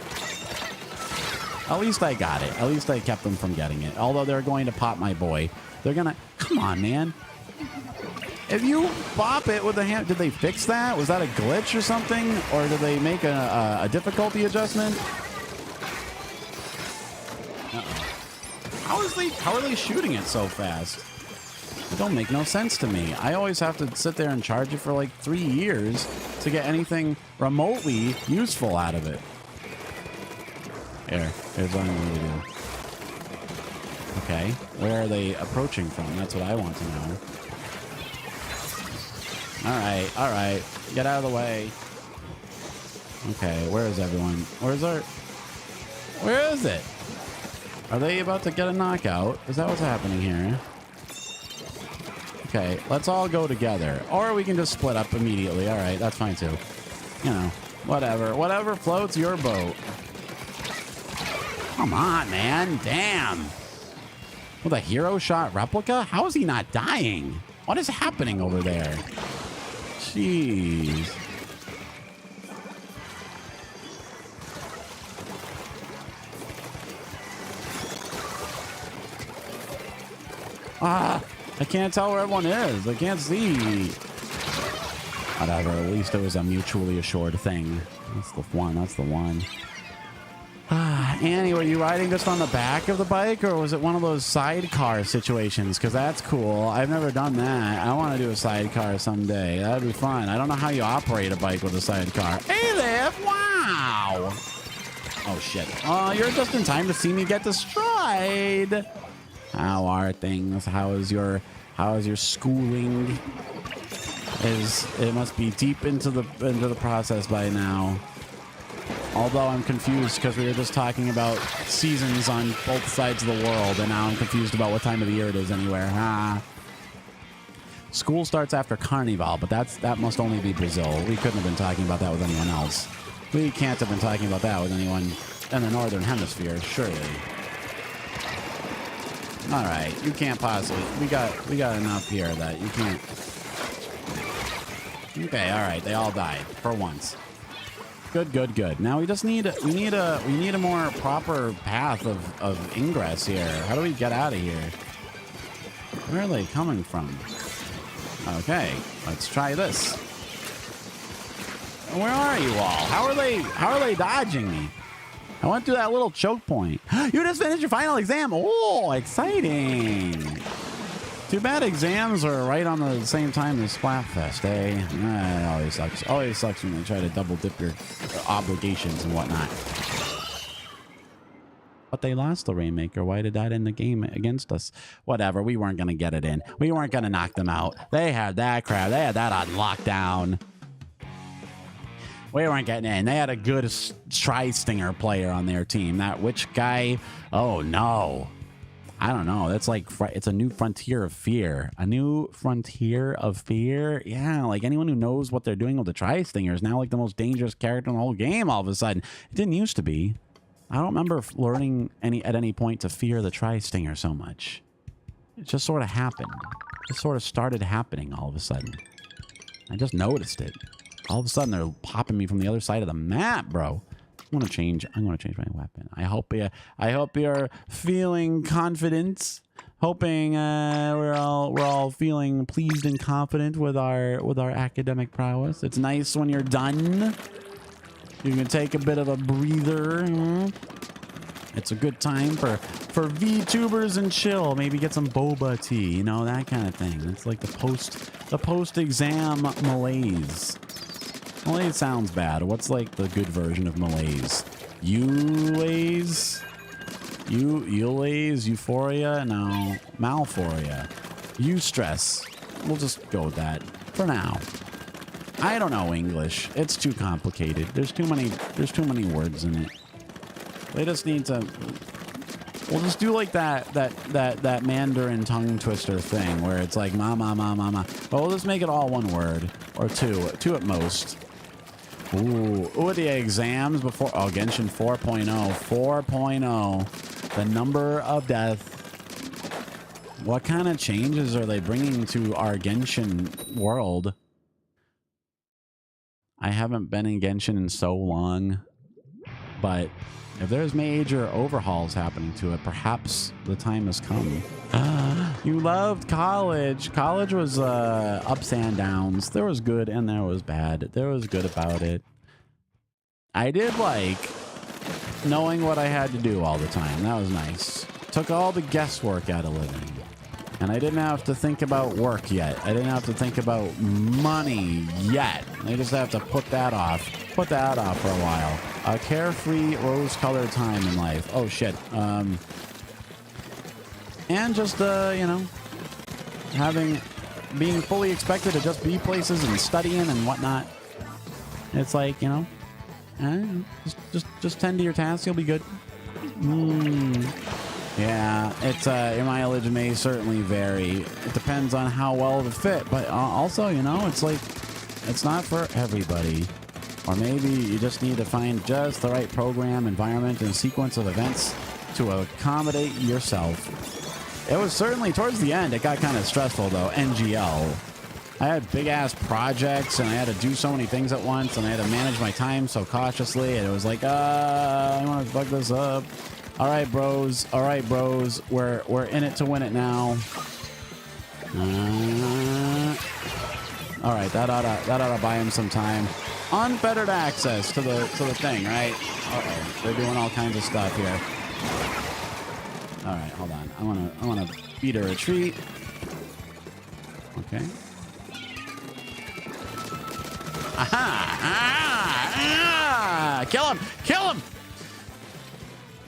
At least I got it. At least I kept them from getting it. Although they're going to pop my boy. They're gonna, come on, man. If you bop it with the hand, did they fix that? Was that a glitch or something? Or did they make a difficulty adjustment? How are they shooting it so fast? It don't make no sense to me. I always have to sit there and charge it for like 3 years to get anything remotely useful out of it. Here's what I'm going to do. Okay, where are they approaching from? That's what I want to know. All right. Get out of the way. Okay, where is everyone? Where is it? Are they about to get a knockout? Is that what's happening here? Okay, let's all go together. Or we can just split up immediately. All right, that's fine too. You know, whatever. Whatever floats your boat. Come on, man. Damn. With a hero shot replica? How is he not dying? What is happening over there? Jeez. I can't tell where everyone is. I can't see. Whatever. At least it was a mutually assured thing. That's the one. Annie, were you riding just on the back of the bike, or was it one of those sidecar situations? Because that's cool. I've never done that. I want to do a sidecar someday. That'd be fun. I don't know how you operate a bike with a sidecar. Hey there! Wow! Oh, shit. Oh, you're just in time to see me get destroyed. How are things? How is your schooling? It must be deep into the process by now. Although I'm confused because we were just talking about seasons on both sides of the world, and now I'm confused about what time of the year it is anywhere. School starts after Carnival, but that must only be Brazil. We couldn't have been talking about that with anyone else. We can't have been talking about that with anyone in the Northern Hemisphere, surely. All right, you can't possibly. We got enough here that you can't. Okay, all right, they all died for once. Good. Now we just need a more proper path of ingress here. How do we get out of here? Where are they coming from? Okay, let's try this. Where are you all? How are they dodging me? I went through that little choke point. You just finished your final exam. Oh, exciting. Too bad exams are right on the same time as Splatfest, eh? It always sucks. Always sucks when they try to double dip your obligations and whatnot. But they lost the Rainmaker. Why did that end the game against us? Whatever. We weren't going to get it in. We weren't going to knock them out. They had that crap. They had that on lockdown. We weren't getting in. They had a good tri-stinger player on their team. That witch guy. Oh, no. I don't know. That's like, it's a new frontier of fear. A new frontier of fear? Yeah, like anyone who knows what they're doing with the Tri-Stinger is now like the most dangerous character in the whole game all of a sudden. It didn't used to be. I don't remember learning at any point to fear the Tri-Stinger so much. It just sort of happened. It sort of started happening all of a sudden. I just noticed it. All of a sudden, they're popping me from the other side of the map, bro. I'm gonna change my weapon. I hope you're feeling confident. Hoping we're all feeling pleased and confident with our academic prowess. It's nice when you're done. You can take a bit of a breather. It's a good time for VTubers and chill. Maybe get some boba tea, you know, that kind of thing. It's like the post exam malaise. Malaise sounds bad. What's like the good version of malaise? Eulaise? Eulaise? Euphoria? No. Malphoria. Eustress. We'll just go with that for now. I don't know English. It's too complicated. There's too many words in it. They just need to. We'll just do like that Mandarin tongue twister thing where it's like ma ma ma ma ma. But we'll just make it all one word or two at most. Ooh, the exams before. Oh, Genshin 4.0. 4.0. The number of death. What kind of changes are they bringing to our Genshin world? I haven't been in Genshin in so long, but if there's major overhauls happening to it, perhaps the time has come. You loved college. College was ups and downs. There was good and there was bad. There was good about it. I did like knowing what I had to do all the time. That was nice. Took all the guesswork out of living. And I didn't have to think about work yet. I didn't have to think about money yet. I just have to put that off. Put that off for a while. A carefree, rose-colored time in life. Oh, shit. And just, you know, being fully expected to just be places and studying and whatnot. It's like, you know, just tend to your tasks. You'll be good. Yeah, it's your mileage may certainly vary. It depends on how well it fit, but also, you know, it's like it's not for everybody. Or maybe you just need to find just the right program, environment, and sequence of events to accommodate yourself. It was certainly towards the end. It got kind of stressful though. NGL. I had big ass projects and I had to do so many things at once, and I had to manage my time so cautiously. And it was like, I want to fuck this up. All right, bros. All right, bros. We're in it to win it now. All right, that oughta buy him some time. Unfettered access to the thing, right? Uh-oh, they're doing all kinds of stuff here. All right, hold on. I wanna beat a retreat. Okay. Aha! Kill him! Kill him!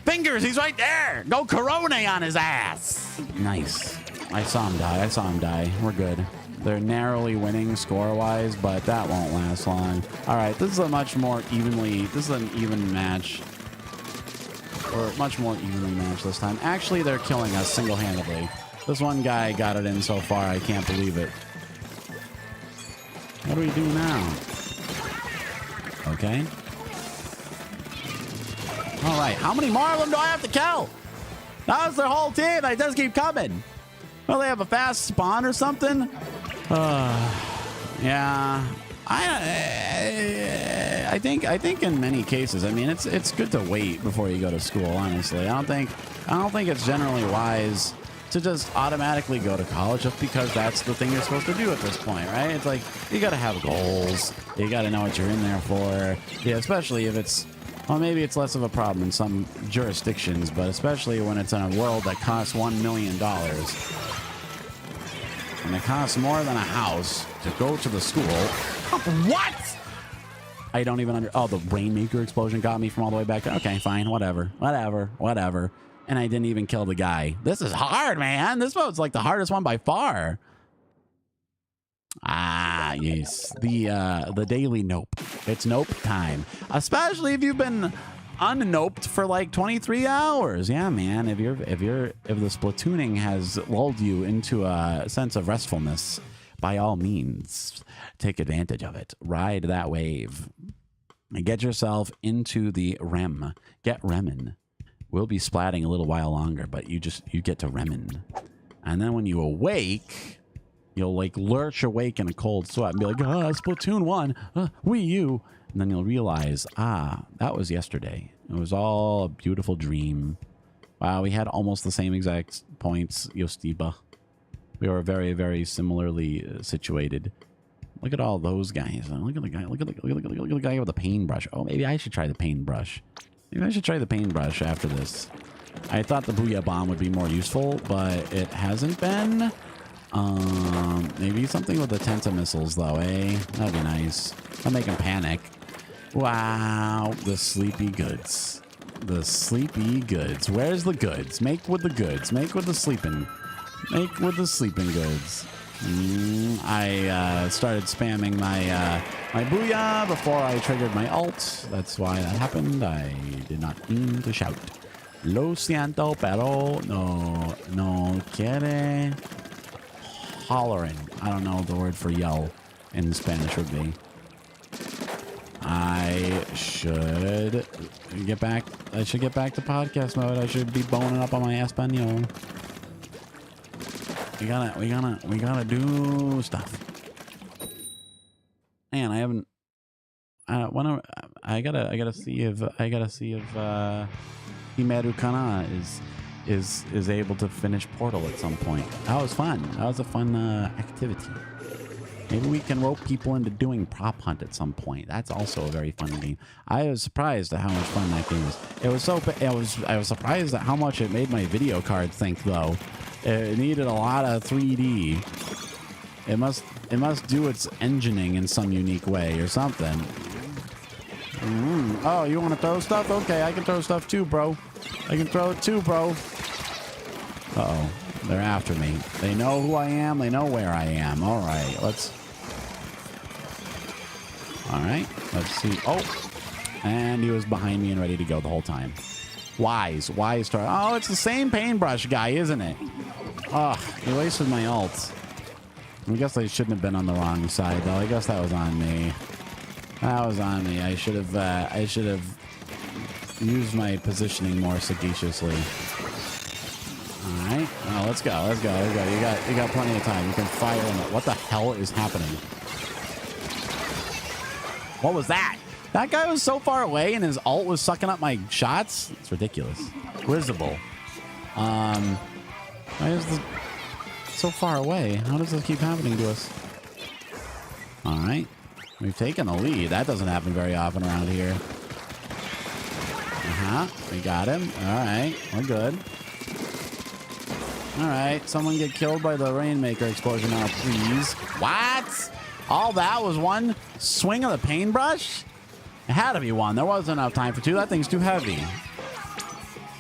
Fingers, he's right there. Go Corona on his ass. Nice. I saw him die. We're good. They're narrowly winning score-wise, but that won't last long. All right, this is a much more evenly. This is an even match, or much more evenly matched this time. Actually, they're killing us single-handedly. This one guy got it in so far. I can't believe it. What do we do now? Okay. All right, how many more of them do I have to kill? That was their whole team. They just keep coming. Well, they have a fast spawn or something. Yeah. I think in many cases, I mean, it's good to wait before you go to school. Honestly, I don't think it's generally wise to just automatically go to college just because that's the thing you're supposed to do at this point, right? It's like you got to have goals. You got to know what you're in there for. Yeah, especially if it's. Well, maybe it's less of a problem in some jurisdictions, but especially when it's in a world that costs $1 million. And it costs more than a house to go to the school. What? I don't even Oh, the Rainmaker explosion got me from all the way back there. Okay, fine, whatever. And I didn't even kill the guy. This is hard, man. This mode's like the hardest one by far. Ah, yes. The daily nope. It's nope time. Especially if you've been unnoped for like 23 hours. Yeah, man. If the Splatooning has lulled you into a sense of restfulness, by all means, take advantage of it. Ride that wave. And get yourself into the REM. Get remin. We'll be splatting a little while longer, but you get to remin. And then when you awake, you'll like lurch awake in a cold sweat and be like, Splatoon 1, Wii U. And then you'll realize, that was yesterday. It was all a beautiful dream. Wow, we had almost the same exact points, Yostiba. We were very, very similarly situated. Look at all those guys. Look at the guy. Look at the guy with the paintbrush. Oh, maybe I should try the paintbrush. Maybe I should try the paintbrush after this. I thought the Booyah Bomb would be more useful, but it hasn't been. Maybe something with the Tenta missiles, though, eh? That'd be nice. I'll make him panic. Wow, the sleepy goods. The sleepy goods. Where's the goods? Make with the goods. Make with the sleeping. Make with the sleeping goods. I started spamming my my Booyah before I triggered my ult. That's why that happened. I did not mean to shout. Lo siento, pero no quiere. Hollering. I don't know what the word for yell in Spanish would be. I should get back to podcast mode. I should be boning up on my Espanol. We gotta do stuff. Man, I haven't. I gotta see if Himeru Kana is able to finish Portal at some point. That was fun. That was a fun activity. Maybe we can rope people into doing prop hunt at some point. That's also a very fun game. I was surprised at how much fun that game was. I was surprised at how much it made my video card think, though. It needed a lot of 3D. It must do its engineering in some unique way or something. Oh, you want to throw stuff? Okay, I can throw stuff too, bro. I can throw it too, bro. Uh-oh. They're after me. They know who I am. They know where I am. All right, let's see. Oh, and he was behind me and ready to go the whole time. Wise try. Oh, it's the same paintbrush guy, isn't it? Oh, he wasted my ult. I guess I shouldn't have been on the wrong side, though. I guess that was on me. That was on me. I should have used my positioning more sagaciously. All right. Oh, let's go. You got plenty of time. You can fire him. What the hell is happening? What was that? That guy was so far away and his ult was sucking up my shots. It's ridiculous. Risible. Why is this so far away? How does this keep happening to us? All right. We've taken the lead. That doesn't happen very often around here. We got him. All right. We're good. All right. Someone get killed by the Rainmaker explosion now, please. What? All that was one swing of the paintbrush? It had to be one. There wasn't enough time for two. That thing's too heavy.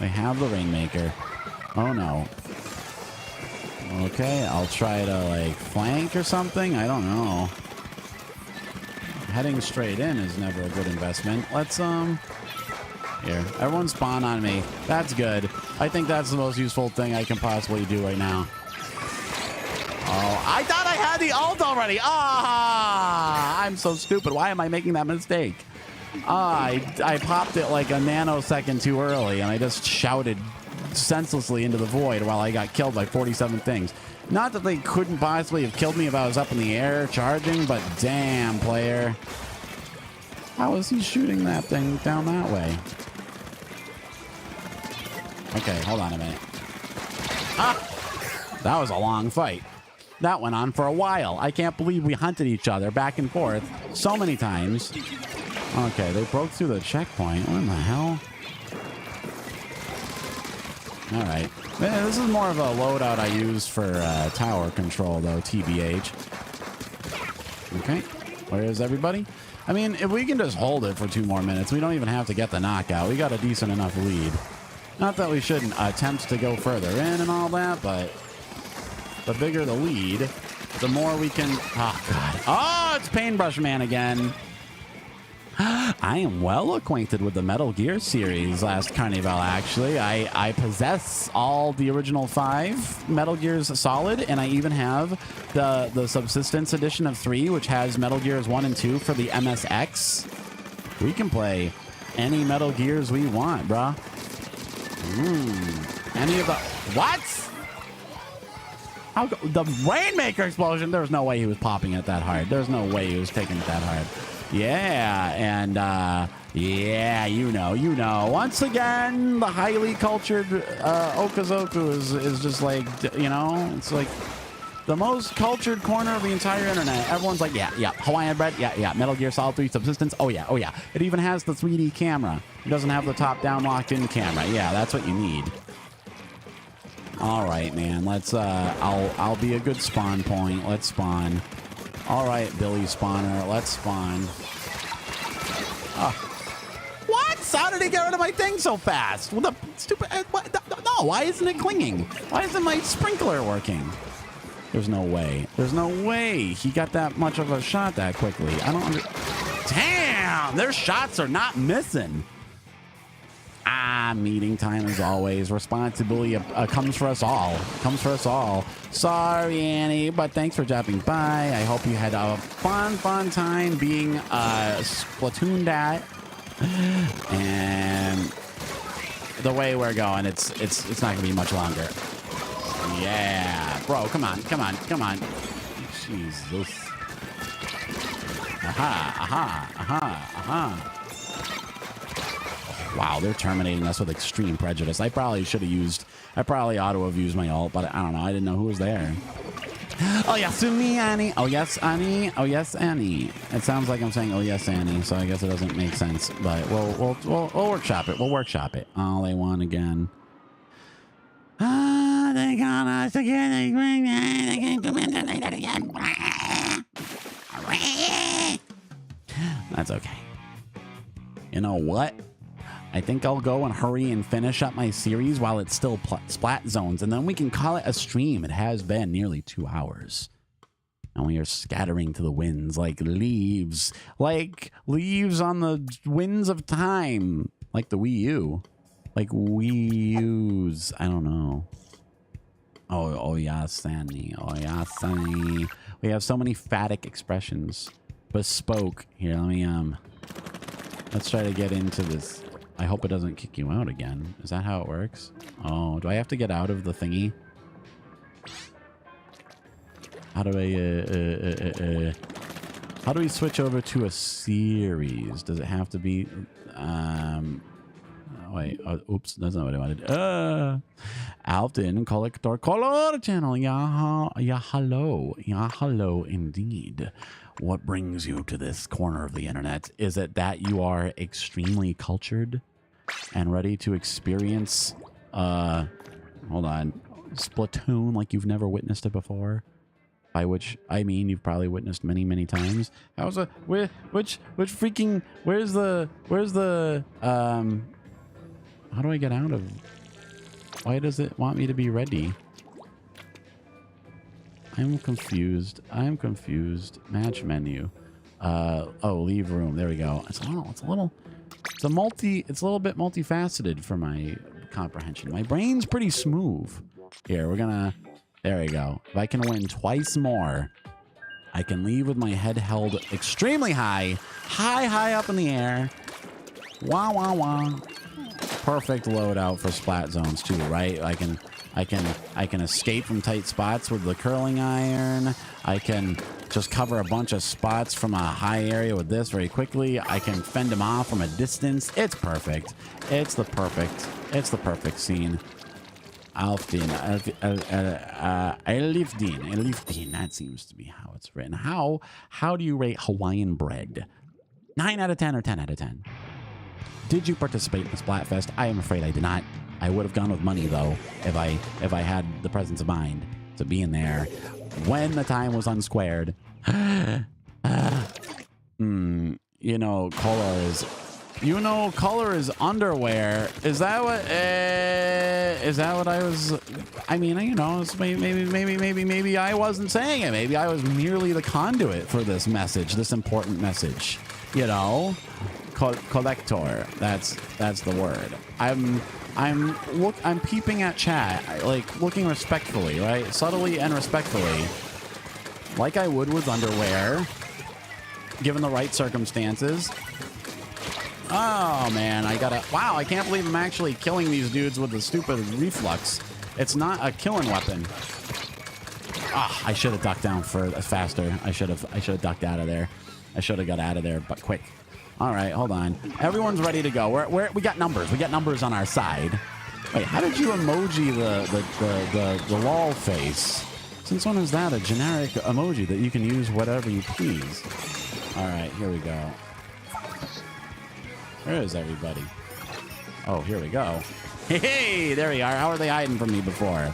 They have the Rainmaker. Oh, no. Okay, I'll try to, like, flank or something. I don't know. Heading straight in is never a good investment. Let's, here. Everyone spawn on me. That's good. I think that's the most useful thing I can possibly do right now. Oh, I thought I had the ult already. I'm so stupid. Why am I making that mistake? I popped it like a nanosecond too early, and I just shouted senselessly into the void while I got killed by 47 things. Not that they couldn't possibly have killed me if I was up in the air charging, but damn, player. How is he shooting that thing down that way? Okay, hold on a minute. That was a long fight. That went on for a while. I can't believe we hunted each other back and forth so many times. Okay, they broke through the checkpoint. What in the hell? All right. This is more of a loadout I use for tower control, though, TBH. Okay. Where is everybody? I mean, if we can just hold it for 2 more minutes, we don't even have to get the knockout. We got a decent enough lead. Not that we shouldn't attempt to go further in and all that, but the bigger the lead, the more we can... Oh, God. Oh, it's Paintbrush Man again. I am well acquainted with the Metal Gear series last Carnival, actually. I possess all the original 5 Metal Gears Solid, and I even have the Subsistence Edition of 3, which has Metal Gears 1 and 2 for the MSX. We can play any Metal Gears we want, bruh. Any of the... What? The Rainmaker explosion? There's no way he was popping it that hard. There's no way he was taking it that hard. Yeah, and yeah, you know. Once again, the highly cultured Okazoku is just like, you know, it's like the most cultured corner of the entire internet. Everyone's like, yeah, Hawaiian bread, yeah, Metal Gear Solid 3 Subsistence, oh yeah. It even has the 3D camera. It doesn't have the top-down locked-in camera. Yeah, that's what you need. All right, man. Let's. I'll be a good spawn point. Let's spawn. All right, Billy Spawner. Let's spawn. What? How did he get rid of my thing so fast? Well, the stupid. What? No. Why isn't it clinging? Why isn't my sprinkler working? There's no way. There's no way he got that much of a shot that quickly. I don't. Damn! Their shots are not missing. Meeting time as always. Responsibility comes for us all. Sorry, Annie, but thanks for dropping by. I hope you had a fun time being Splatoon dat. And the way we're going, it's not gonna be much longer. Yeah, bro, come on. Jesus. Aha. Wow, they're terminating us with extreme prejudice. I probably ought to have used my ult, but I don't know. I didn't know who was there. Oh, yes, me, Annie. Oh, yes, Annie. Oh, yes, Annie. It sounds like I'm saying, oh, yes, Annie, so I guess it doesn't make sense. But we'll workshop it. We'll workshop it. Oh, they won again. They got us again. That's okay. You know what? I think I'll go and hurry and finish up my series while it's still Splat Zones, and then we can call it a stream. It has been nearly 2 hours, and we are scattering to the winds like leaves on the winds of time, like the Wii U, like Wii U's. I don't know. Oh yeah, Sandy. Oh yeah, Sandy. We have so many phatic expressions. Bespoke. Here, let me let's try to get into this. I hope it doesn't kick you out again. Is that how it works? Oh, do I have to get out of the thingy? How do we switch over to a series? Does it have to be wait, oops, that's not what I wanted. Alton Collector Color Channel. Yeah, hello indeed. What brings you to this corner of the internet? Is it that you are extremely cultured and ready to experience hold on, Splatoon like you've never witnessed it before? By which I mean you've probably witnessed many times. How's a which freaking where's the how do I get out of? Why does it want me to be ready? I'm confused. Match menu. Oh, leave room. There we go. It's a little bit multifaceted for my comprehension. My brain's pretty smooth. Here, there we go. If I can win twice more, I can leave with my head held extremely high up in the air. Wah. Perfect loadout for Splat Zones too, right? I can escape from tight spots with the curling iron. I can just cover a bunch of spots from a high area with this very quickly. I can fend them off from a distance. It's perfect. It's the perfect scene. Elifdin. That seems to be how it's written. How do you rate Hawaiian bread? 9 out of 10 or 10 out of 10? Did you participate in the Splatfest? I am afraid I did not. I would have gone with money though if I had the presence of mind to be in there when the time was unsquared. Color is underwear. Is that what I was? I mean, maybe I wasn't saying it. Maybe I was merely the conduit for this message, this important message. you know, collector. That's the word. I'm peeping at chat, like looking respectfully, right? Subtly and respectfully, like I would with underwear, given the right circumstances. Oh man, wow, I can't believe I'm actually killing these dudes with the stupid reflux. It's not a killing weapon. Ah, I should have ducked down faster. I should have ducked out of there. I should have got out of there, but quick. All right, hold on. Everyone's ready to go. We got numbers. We got numbers on our side. Wait, how did you emoji the lol face? Since when is that a generic emoji that you can use whatever you please? All right, here we go. Where is everybody? Oh, here we go. Hey, there we are. How are they hiding from me before?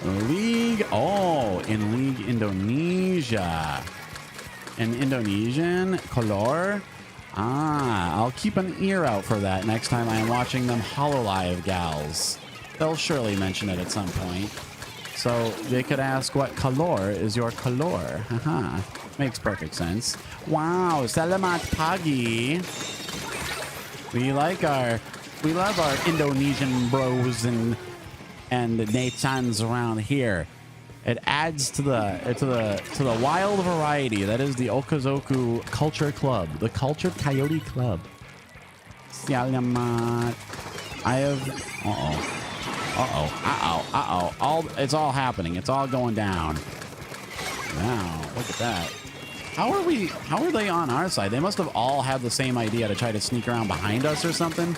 League. Oh, in League Indonesia. An Indonesian color. Ah, I'll keep an ear out for that next time I am watching them HoloLive gals. They'll surely mention it at some point. So they could ask, what color is your color? Haha. Makes perfect sense. Wow, Selamat Pagi. We love our Indonesian bros and Nathans around here. It adds to the wild variety that is the Okazoku Culture Club, the Cultured Coyote Club. Selamat. I have. It's all happening. It's all going down. Wow, look at that. How are they on our side? They must have all had the same idea to try to sneak around behind us or something.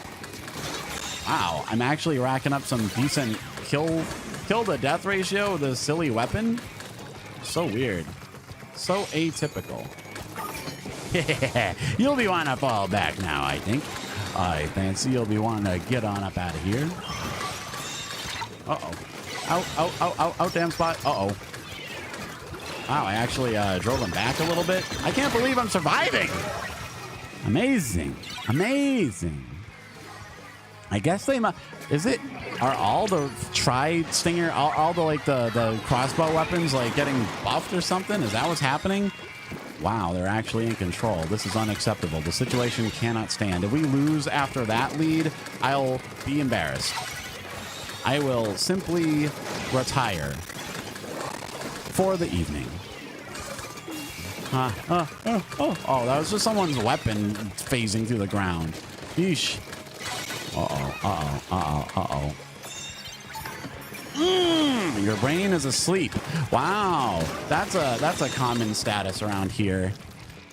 Wow, I'm actually racking up some decent kill to death ratio with this silly weapon. So weird. So atypical. You'll be wanting to fall back now, I think. I fancy you'll be wanting to get on up out of here. Uh-oh. Out, damn spot. Uh-oh. Wow, I actually drove him back a little bit. I can't believe I'm surviving. Amazing. Amazing. I guess they must. Are all the tri-stinger, all the like the crossbow weapons like getting buffed or something? Is that what's happening? Wow, they're actually in control. This is unacceptable. The situation cannot stand. If we lose after that lead, I'll be embarrassed. I will simply retire for the evening. Oh, that was just someone's weapon phasing through the ground. Yeesh. Uh-oh. Your brain is asleep. Wow, that's a common status around here.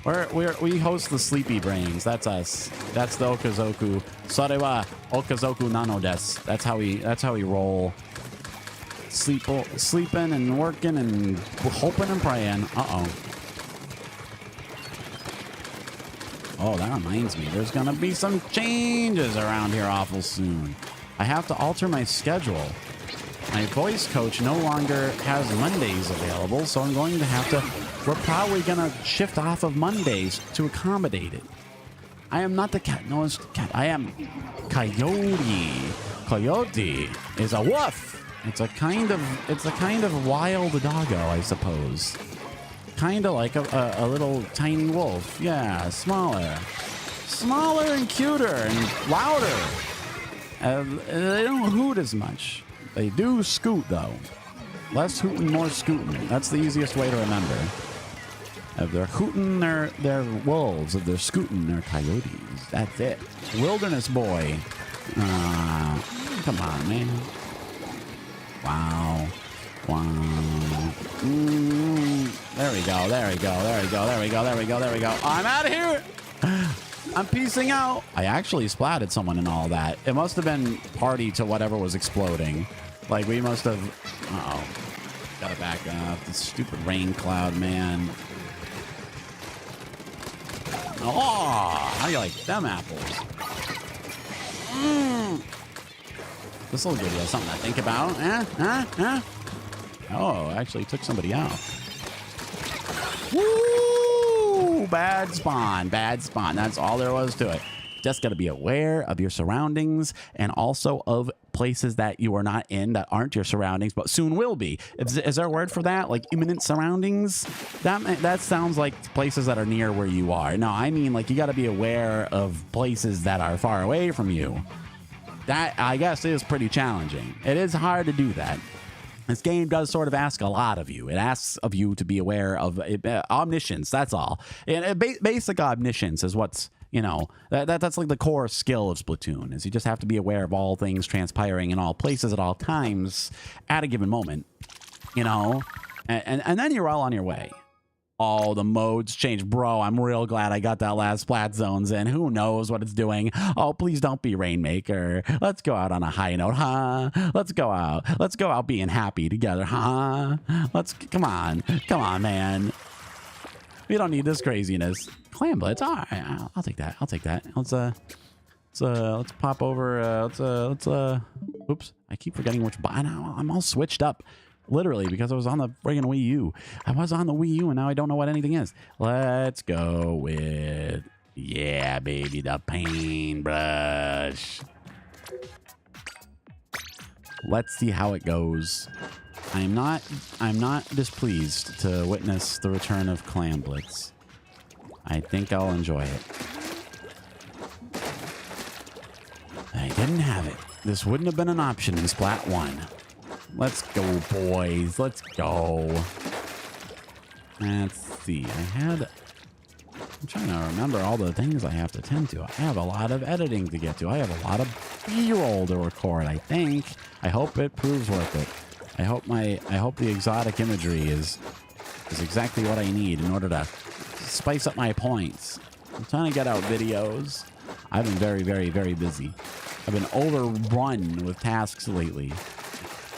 We host the sleepy brains. That's us. That's the Okazoku. Sorewa Okazoku nano desu. That's how we roll. Sleeping and working and hoping and praying. Oh, that reminds me. There's gonna be some changes around here awful soon. I have to alter my schedule. My voice coach no longer has Mondays available, so I'm going to have to... We're probably going to shift off of Mondays to accommodate it. I am not the cat. No, it's the cat. I am Coyote. Coyote is a wolf. It's a kind of wild doggo, I suppose. Kind of like a little tiny wolf. Yeah, smaller. Smaller and cuter and louder. They don't hoot as much. They do scoot, though. Less hooting, more scooting. That's the easiest way to remember. If they're hooting, they're wolves. If they're scooting, they're coyotes. That's it. Wilderness boy. Come on, man. Wow. There we go. I'm out of here. I'm peacing out. I actually splatted someone and all that. It must have been party to whatever was exploding. Like, we must have... Uh-oh. Gotta back up. This stupid rain cloud, man. Oh, how do you like them apples? This will give you something to think about. Oh, actually took somebody out. Woo! Bad spawn. That's all there was to it. Just got to be aware of your surroundings and also of places that you are not in, that aren't your surroundings, but soon will be. Is there a word for that? Like imminent surroundings? That sounds like places that are near where you are. No, I mean like you got to be aware of places that are far away from you. That, I guess, is pretty challenging. It is hard to do that. This game does sort of ask a lot of you. It asks of you to be aware of omniscience. That's all. And basic omniscience is what's, you know, that's like the core skill of Splatoon, is you just have to be aware of all things transpiring in all places at all times at a given moment, you know, and then you're all on your way. Oh, the modes change. Bro, I'm real glad I got that last Splat Zones in. Who knows what it's doing? Oh, please don't be Rainmaker. Let's go out on a high note, huh? Let's go out. Let's go out being happy together, huh? Come on, man. We don't need this craziness. Clam Blitz, all right, I'll take that. I'll take that. Let's pop over. Oops, I keep forgetting which button. I'm all switched up. Literally, because I was on the friggin' Wii U. I was on the Wii U, and now I don't know what anything is. Let's go with, yeah, baby, the paintbrush. Let's see how it goes. I'm not displeased to witness the return of Clam Blitz. I think I'll enjoy it. I didn't have it. This wouldn't have been an option in Splat 1. Let's go, boys. Let's go. Let's see. I'm trying to remember all the things I have to tend to. I have a lot of editing to get to. I have a lot of B-roll to record, I think. I hope it proves worth it. I hope the exotic imagery is exactly what I need in order to spice up my points. I'm trying to get out videos. I've been very, very, very busy. I've been overrun with tasks lately.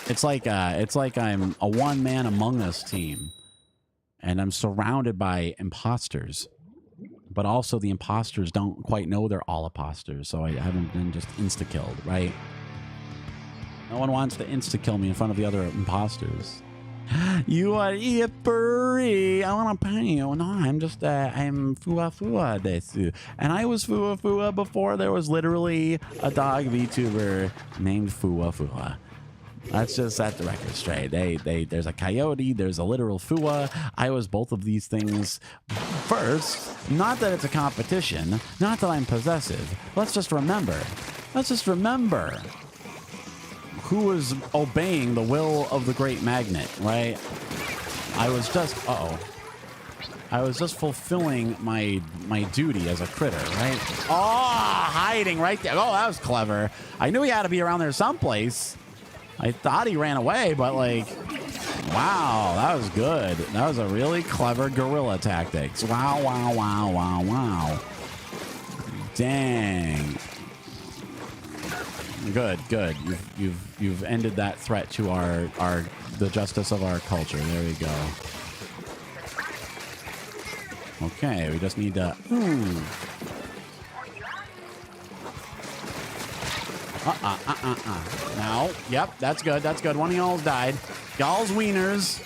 It's like I'm a one-man Among Us team, and I'm surrounded by imposters, but also the imposters don't quite know they're all imposters, so I haven't been just insta-killed, right? No one wants to insta-kill me in front of the other imposters. You are a furry. I want to pay you. No, I'm just, I'm Fua Fua desu. And I was Fua Fua before there was literally a dog VTuber named Fua Fua. Let's just set the record straight. There's a coyote, there's a literal Fua. I was both of these things first. Not that it's a competition, not that I'm possessive. Let's just remember who was obeying the will of the great magnet, right? I was just fulfilling my duty as a critter, right? Oh, hiding right there. Oh, that was clever. I knew he had to be around there someplace. I thought he ran away, but like, wow, that was good. That was a really clever guerrilla tactics. Wow, wow, wow, wow, wow. Dang. Good. You've ended that threat to the justice of our culture. There we go. Okay, we just need to. Now, yep, that's good. That's good. One of y'all's died. Y'all's wieners.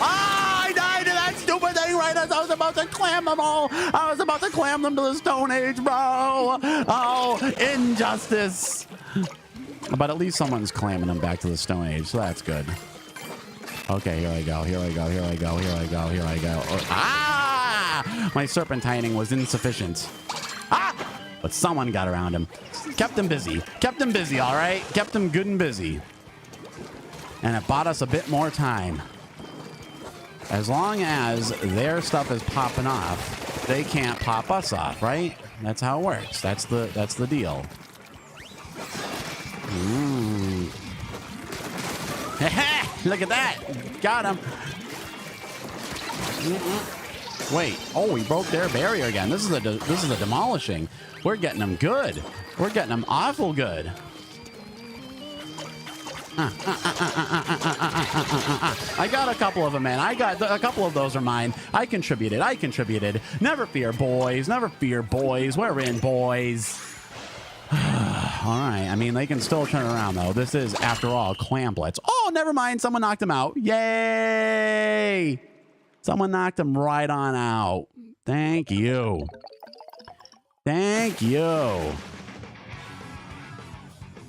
I died to that stupid thing right as I was about to clam them all. I was about to clam them to the Stone Age, bro. Oh, injustice. But at least someone's clamming them back to the Stone Age, so that's good. Okay, here I go. Ah! My serpentining was insufficient. Ah! But someone got around him. Kept him busy, all right? Kept him good and busy. And it bought us a bit more time. As long as their stuff is popping off, they can't pop us off, right? That's how it works. That's the deal. Ooh. Look at that. Got him. Wait. Oh, we broke their barrier again. This is a demolishing. We're getting them good. We're getting them awful good. I got a couple of them, man. I got a couple of those are mine. I contributed. Never fear, boys. We're in, boys. All right. I mean, they can still turn around, though. This is, after all, Clam Blitz. Oh, never mind. Someone knocked him out. Yay! Someone knocked him right on out. Thank you. Thank Thank you.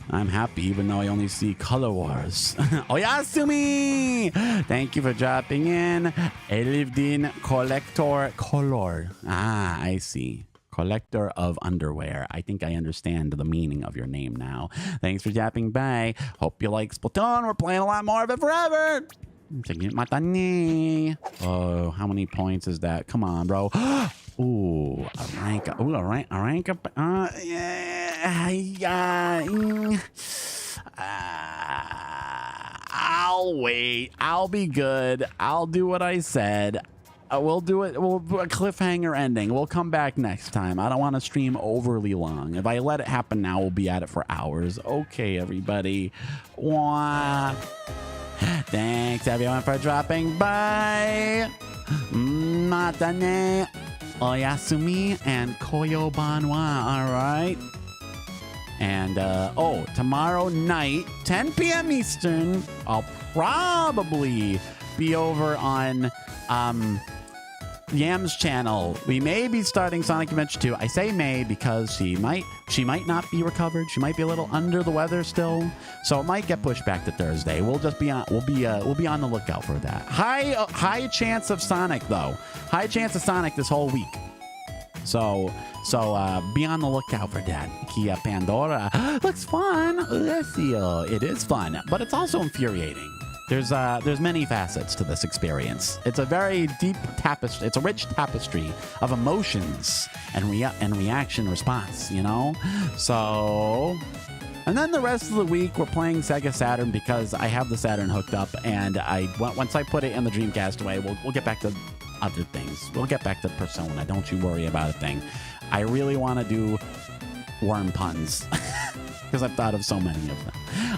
I'm happy even though I only see Color Wars. Oyasumi! Thank you for dropping in. I lived in Collector Color. Ah, I see. Collector of underwear. I think I understand the meaning of your name now. Thanks for dropping by. Hope you like Splatoon. We're playing a lot more of it forever. Oh, how many points is that? Come on, bro. Ooh, a rank. Ooh, a rank up. I'll wait. I'll be good. I'll do what I said. We'll do it. We'll do a cliffhanger ending. We'll come back next time. I don't want to stream overly long. If I let it happen now, we'll be at it for hours. Okay, everybody. Wah. Thanks, everyone, for dropping by. Matane, Oyasumi, and Koyo Banwa. All right. And, oh, tomorrow night, 10 p.m. Eastern, I'll probably be over on Yam's channel. We may be starting Sonic Adventure 2. I say may because she might not be recovered. She might be a little under the weather still, so it might get pushed back to Thursday. We'll just be on. We'll be on the lookout for that. High chance of Sonic though. High chance of Sonic this whole week. So be on the lookout for that. Kia Pandora looks fun. It is fun, but it's also infuriating. There's many facets to this experience. It's a very deep tapestry. It's a rich tapestry of emotions and reaction response, you know? So, and then the rest of the week we're playing Sega Saturn because I have the Saturn hooked up, and once I put it in the Dreamcast away, we'll get back to other things. We'll get back to Persona. Don't you worry about a thing. I really want to do worm puns because I've thought of so many of them.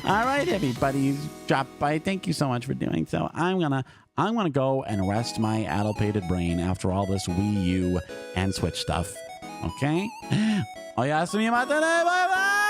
All right, everybody, drop by. Thank you so much for doing so. I'm gonna go and rest my addlepated brain after all this Wii U and Switch stuff. Okay? Oyasumi matane. Bye bye.